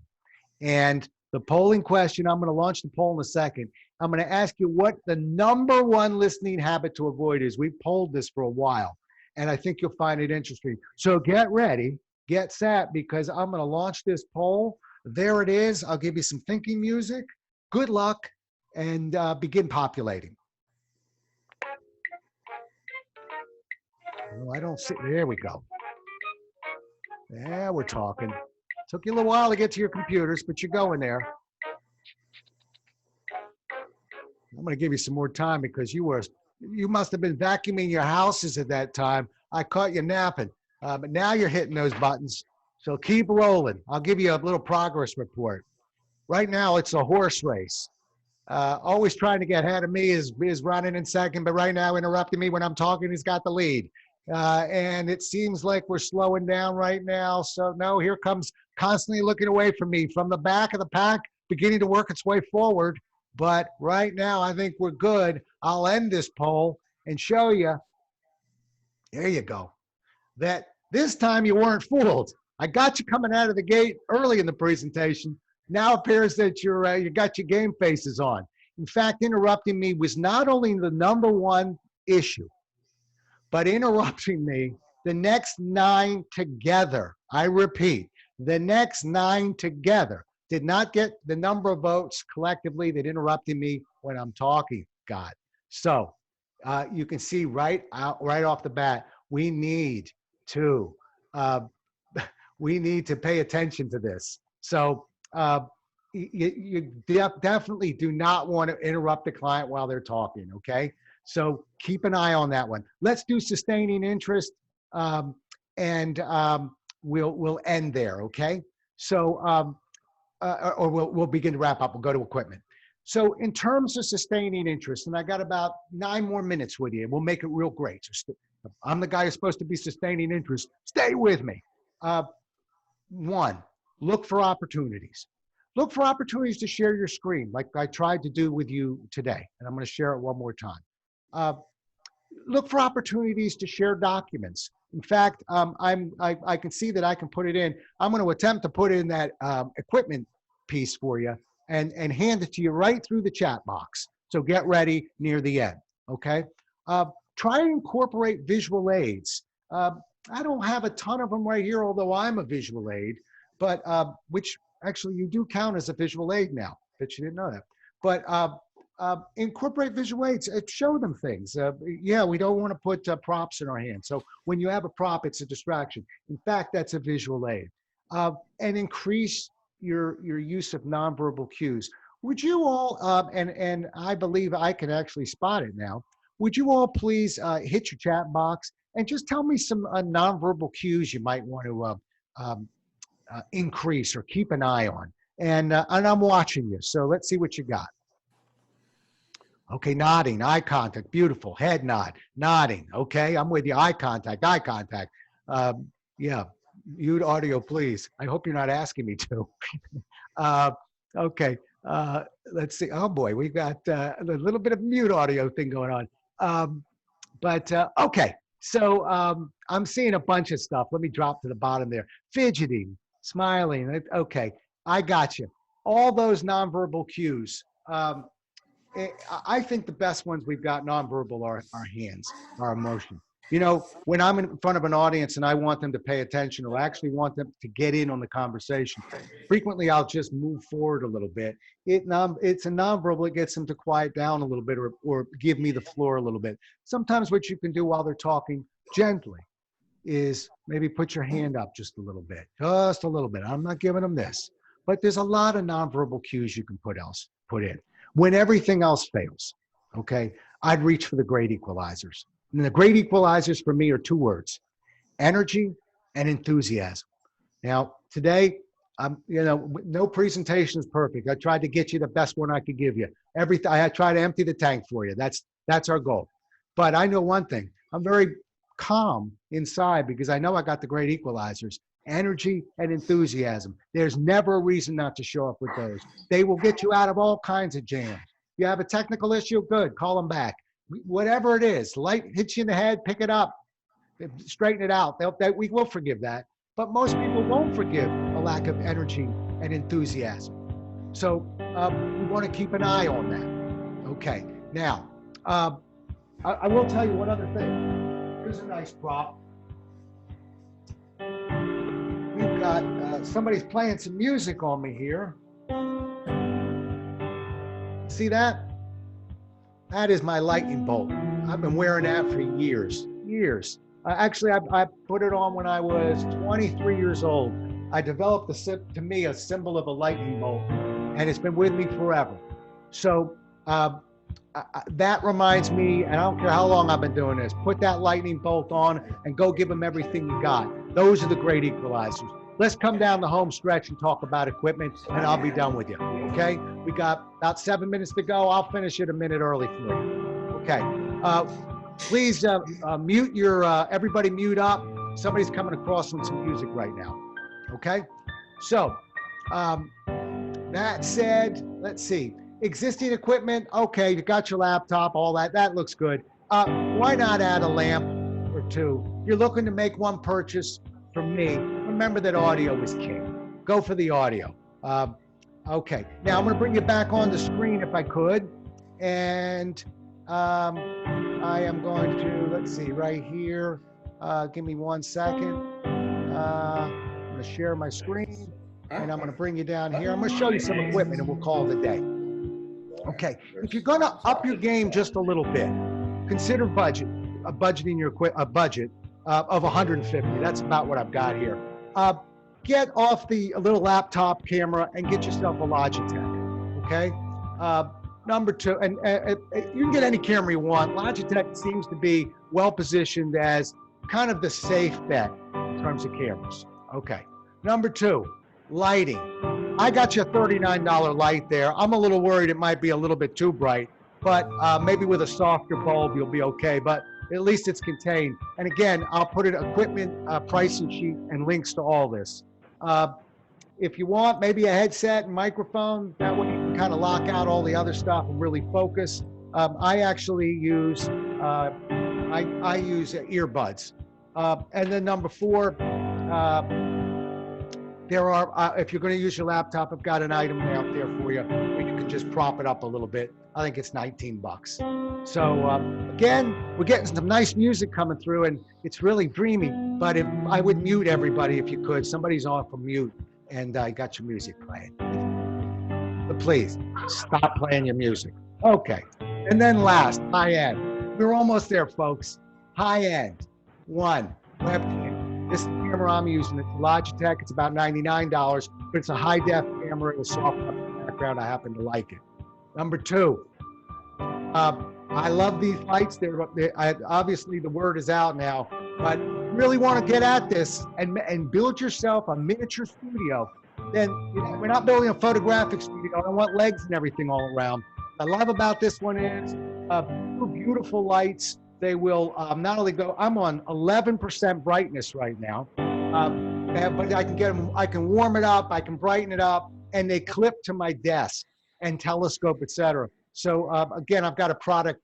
C: And the polling question, I'm going to launch the poll in a second. I'm going to ask you what the #1 listening habit to avoid is. We've polled this for a while, and I think you'll find it interesting. So get ready, get set, because I'm going to launch this poll. There it is. I'll give you some thinking music. Good luck, and begin populating. Oh, I don't see, there we go. Yeah, we're talking. Took you a little while to get to your computers, but you're going there. I'm going to give you some more time because you must have been vacuuming your houses at that time. I caught you napping, but now you're hitting those buttons. So keep rolling. I'll give you a little progress report. Right now, it's a horse race. Always trying to get ahead of me is running in second, but right now interrupting me when I'm talking, he's got the lead. And it seems like we're slowing down right now. So no, here comes constantly looking away from me from the back of the pack, beginning to work its way forward. But right now, I think we're good. I'll end this poll and show you, there you go, that this time you weren't fooled. I got you coming out of the gate early in the presentation. Now it appears that you got your game faces on. In fact, interrupting me was not only the #1 issue, but interrupting me the next 9 together. I repeat, the next 9 together did not get the number of votes collectively that interrupting me when I'm talking got. So You can see right off the bat, we need to uh, pay attention to this. So you definitely do not want to interrupt the client while they're talking. Okay, so keep an eye on that one. Let's do sustaining interest, and we'll end there. Okay, so or we'll begin to wrap up. We'll go to equipment. So in terms of sustaining interest, and I got about 9 more minutes with you, we'll make it real great. So I'm the guy who's supposed to be sustaining interest. Stay with me. One, look for opportunities. Look for opportunities to share your screen, like I tried to do with you today, and I'm going to share it one more time. Look for opportunities to share documents. In fact, I can see that I can put it in. I'm going to attempt to put in that equipment piece for you and hand it to you right through the chat box. So get ready near the end, okay? Try to incorporate visual aids. I don't have a ton of them right here, although I'm a visual aid, but which actually you do count as a visual aid now. Bet you didn't know that. But incorporate visual aids. Show them things. Yeah, we don't want to put props in our hands. So when you have a prop, it's a distraction. In fact, that's a visual aid. And increase your use of nonverbal cues. Would you all, and I believe I can actually spot it now, would you all please hit your chat box and just tell me some nonverbal cues you might want to increase or keep an eye on. And I'm watching you, so let's see what you got. Okay, nodding, eye contact, beautiful. Head nod, nodding. Okay, I'm with you. Eye contact, eye contact. Yeah, mute audio, please. I hope you're not asking me to. Okay, let's see. Oh boy, we got a little bit of mute audio thing going on. Okay, so I'm seeing a bunch of stuff. Let me drop to the bottom there. Fidgeting, smiling. Okay, I got you. All those nonverbal cues. I think the best ones we've got nonverbal are our hands, our emotion. You know, when I'm in front of an audience and I want them to pay attention or actually want them to get in on the conversation, frequently I'll just move forward a little bit. It's a nonverbal that gets them to quiet down a little bit or give me the floor a little bit. Sometimes what you can do while they're talking gently is maybe put your hand up just a little bit. I'm not giving them this. But there's a lot of nonverbal cues you can put in. When everything else fails, okay, I'd reach for the great equalizers. And the great equalizers for me are 2 words: energy and enthusiasm. Now, today, no presentation is perfect. I tried to get you the best one I could give you. I try to empty the tank for you. That's our goal. But I know one thing: I'm very calm inside because I know I got the great equalizers. Energy and enthusiasm. There's never a reason not to show up with those. They will get you out of all kinds of jams. You have a technical issue, good, call them back. Whatever it is, light hits you in the head, pick it up, straighten it out. We will forgive that. But most people won't forgive a lack of energy and enthusiasm. So we want to keep an eye on that. Okay, now, I will tell you one other thing. Here's a nice prop. We've got, somebody's playing some music on me here. See that? That is my lightning bolt. I've been wearing that for years. Actually, I put it on when I was 23 years old. I developed, to me, a symbol of a lightning bolt, and it's been with me forever. So that reminds me, and I don't care how long I've been doing this, put that lightning bolt on and go give them everything you got. Those are the great equalizers. Let's come down the home stretch and talk about equipment, and I'll be done with you, okay? We got about 7 minutes to go. I'll finish it a minute early for you, okay? Please mute your, everybody mute up. Somebody's coming across on some music right now, okay? So, that said, let's see. Existing equipment, okay, you got your laptop, all that, that looks good. Why not add a lamp or 2? You're looking to make one purchase from me. Remember that audio is king. Go for the audio. Okay, now I'm gonna bring you back on the screen if I could. And I am going to, let's see, right here. Give me 1 second. I'm gonna share my screen and I'm gonna bring you down here. I'm gonna show you some equipment and we'll call it a day. Okay, if you're gonna up your game just a little bit, consider budgeting your a budget of 150. That's about what I've got here. Get off the little laptop camera and get yourself a Logitech, okay? Number two, and you can get any camera you want. Logitech seems to be well positioned as kind of the safe bet in terms of cameras. Okay. Number two, lighting. I got you a $39 light there. I'm a little worried it might be a little bit too bright, but maybe with a softer bulb you'll be okay. But at least it's contained. And again, I'll put an equipment pricing sheet and links to all this. If you want, maybe a headset and microphone, that way you can kind of lock out all the other stuff and really focus. I actually use, I use earbuds. And then number four, there are, if you're going to use your laptop, I've got an item out there for you where you can just prop it up a little bit. I think it's 19 bucks. So again, we're getting some nice music coming through and it's really dreamy, but if I would mute everybody if you could. Somebody's off of mute and I got your music playing. But please stop playing your music. Okay. And then last, high end. We're almost there, folks. High end. One, webcam. This camera I'm using, it's Logitech. It's about $99, but it's a high def camera. It'll soften up the background. I happen to like it. Number two, I love these lights. Obviously the word is out now, but really want to get at this and build yourself a miniature studio. Then we're not building a photographic studio. I don't want legs and everything all around. What I love about this one is beautiful lights. They will not only go, I'm on 11% brightness right now, but I can get them, I can warm it up, I can brighten it up, and they clip to my desk and telescope, etc. So again, I've got a product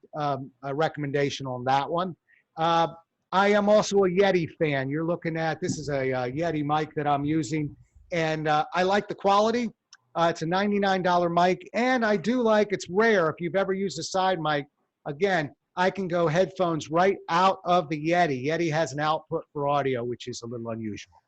C: recommendation on that one. I am also a Yeti fan. You're looking at, this is a Yeti mic that I'm using, and I like the quality. It's a $99 mic, and I do like, it's rare if you've ever used a side mic. Again, I can go headphones right out of the Yeti. Yeti has an output for audio, which is a little unusual.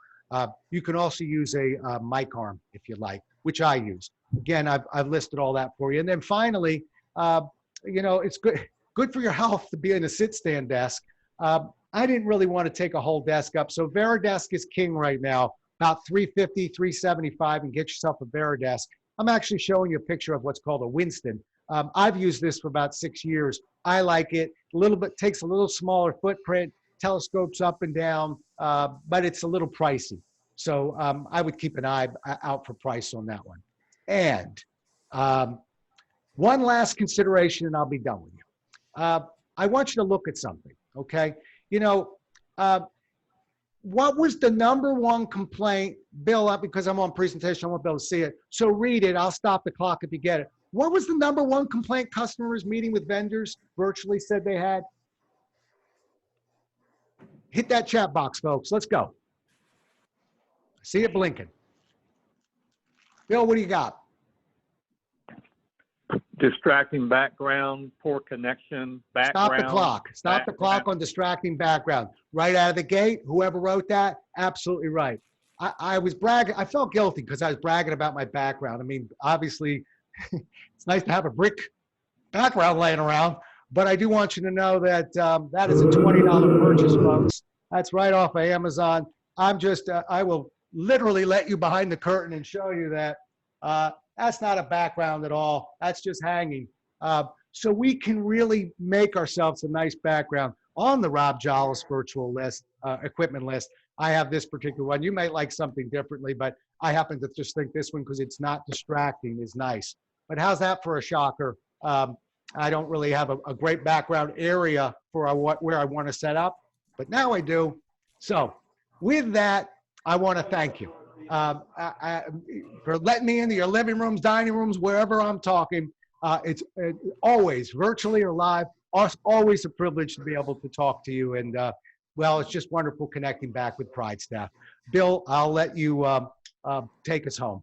C: You can also use a mic arm if you like, which I use. Again, I've listed all that for you. And then finally, you know, it's good for your health to be in a sit-stand desk. I didn't really want to take a whole desk up. So Veridesk is king right now, about $350, $375, and get yourself a Veridesk. I'm actually showing you a picture of what's called a Winston. I've used this for about 6 years. I like it. A little bit, takes a little smaller footprint, telescopes up and down, but it's a little pricey. So I would keep an eye out for price on that one. And one last consideration, and I'll be done with you. I want you to look at something, okay? You know, what was the #1 complaint? Bill, because I'm on presentation, I won't be able to see it. So read it. I'll stop the clock if you get it. What was the #1 complaint customers meeting with vendors virtually said they had? Hit that chat box, folks. Let's go. See it blinking. Bill, what do you got?
D: Distracting background, poor connection, background.
C: Stop the clock. Stop the clock on distracting background. Right out of the gate, whoever wrote that, absolutely right. I was bragging. I felt guilty because I was bragging about my background. I mean, obviously, it's nice to have a brick background laying around, but I do want you to know that that is a $20 purchase, folks. That's right off of Amazon. I'm just, I will literally let you behind the curtain and show you that that's not a background at all. That's just hanging. So we can really make ourselves a nice background on the Rob Jolles virtual list, equipment list. I have this particular one. You might like something differently, but I happen to just think this one, because it's not distracting, is nice. But how's that for a shocker? I don't really have a great background area for where I want to set up, but now I do. So with that, I want to thank you for letting me into your living rooms, dining rooms, wherever I'm talking. It's always virtually or live, always a privilege to be able to talk to you. And well, it's just wonderful connecting back with PrideStaff. Bill, I'll let you take us home.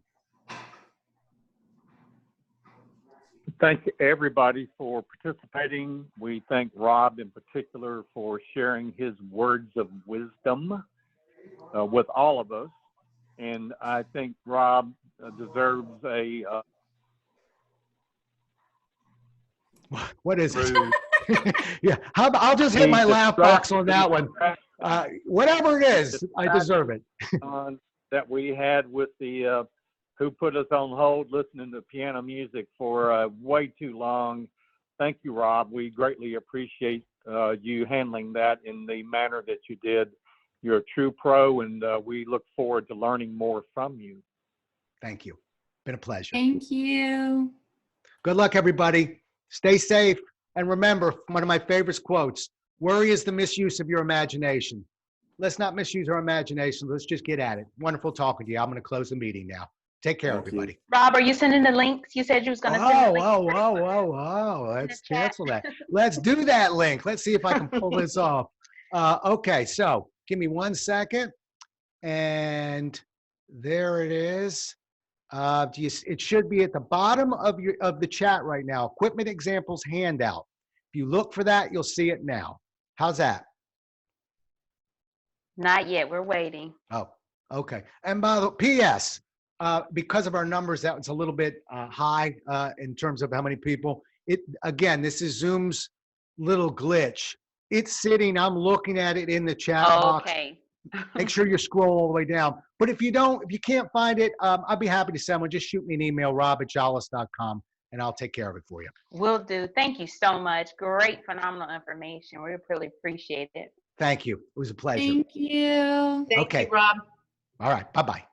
D: Thank everybody for participating. We thank Rob in particular for sharing his words of wisdom with all of us. And I think Rob deserves a
C: what is it? Yeah, I'll just hit my laugh box on that one. Whatever it is, I deserve it.
D: That we had with the who put us on hold listening to piano music for way too long. Thank you, Rob. We greatly appreciate you handling that in the manner that you did. You're a true pro, and we look forward to learning more from you.
C: Thank you. Been a pleasure.
H: Thank you.
C: Good luck, everybody. Stay safe. And remember, one of my favorite quotes, worry is the misuse of your imagination. Let's not misuse our imagination. Let's just get at it. Wonderful talking to you. I'm going to close the meeting now. Take care, everybody.
I: Rob, are you sending the links? You said you was going to send the links.
C: Let's cancel that. Let's do that link. Let's see if I can pull this off. Okay, so give me 1 second. And there it is. It should be at the bottom of the chat right now. Equipment examples handout. If you look for that, you'll see it now. How's that?
I: Not yet. We're waiting.
C: Oh, okay. And by the P.S., because of our numbers, that was a little bit high in terms of how many people. Again, this is Zoom's little glitch. It's sitting. I'm looking at it in the chat box.
I: Okay.
C: Make sure you scroll all the way down. But if you can't find it, I'd be happy to send one. Just shoot me an email, rob@jollis.com, and I'll take care of it for you.
I: Will do. Thank you so much. Great, phenomenal information. We really appreciate it.
C: Thank you. It was a pleasure.
H: Thank you.
C: Okay.
I: Thank you, Rob.
C: All right. Bye-bye.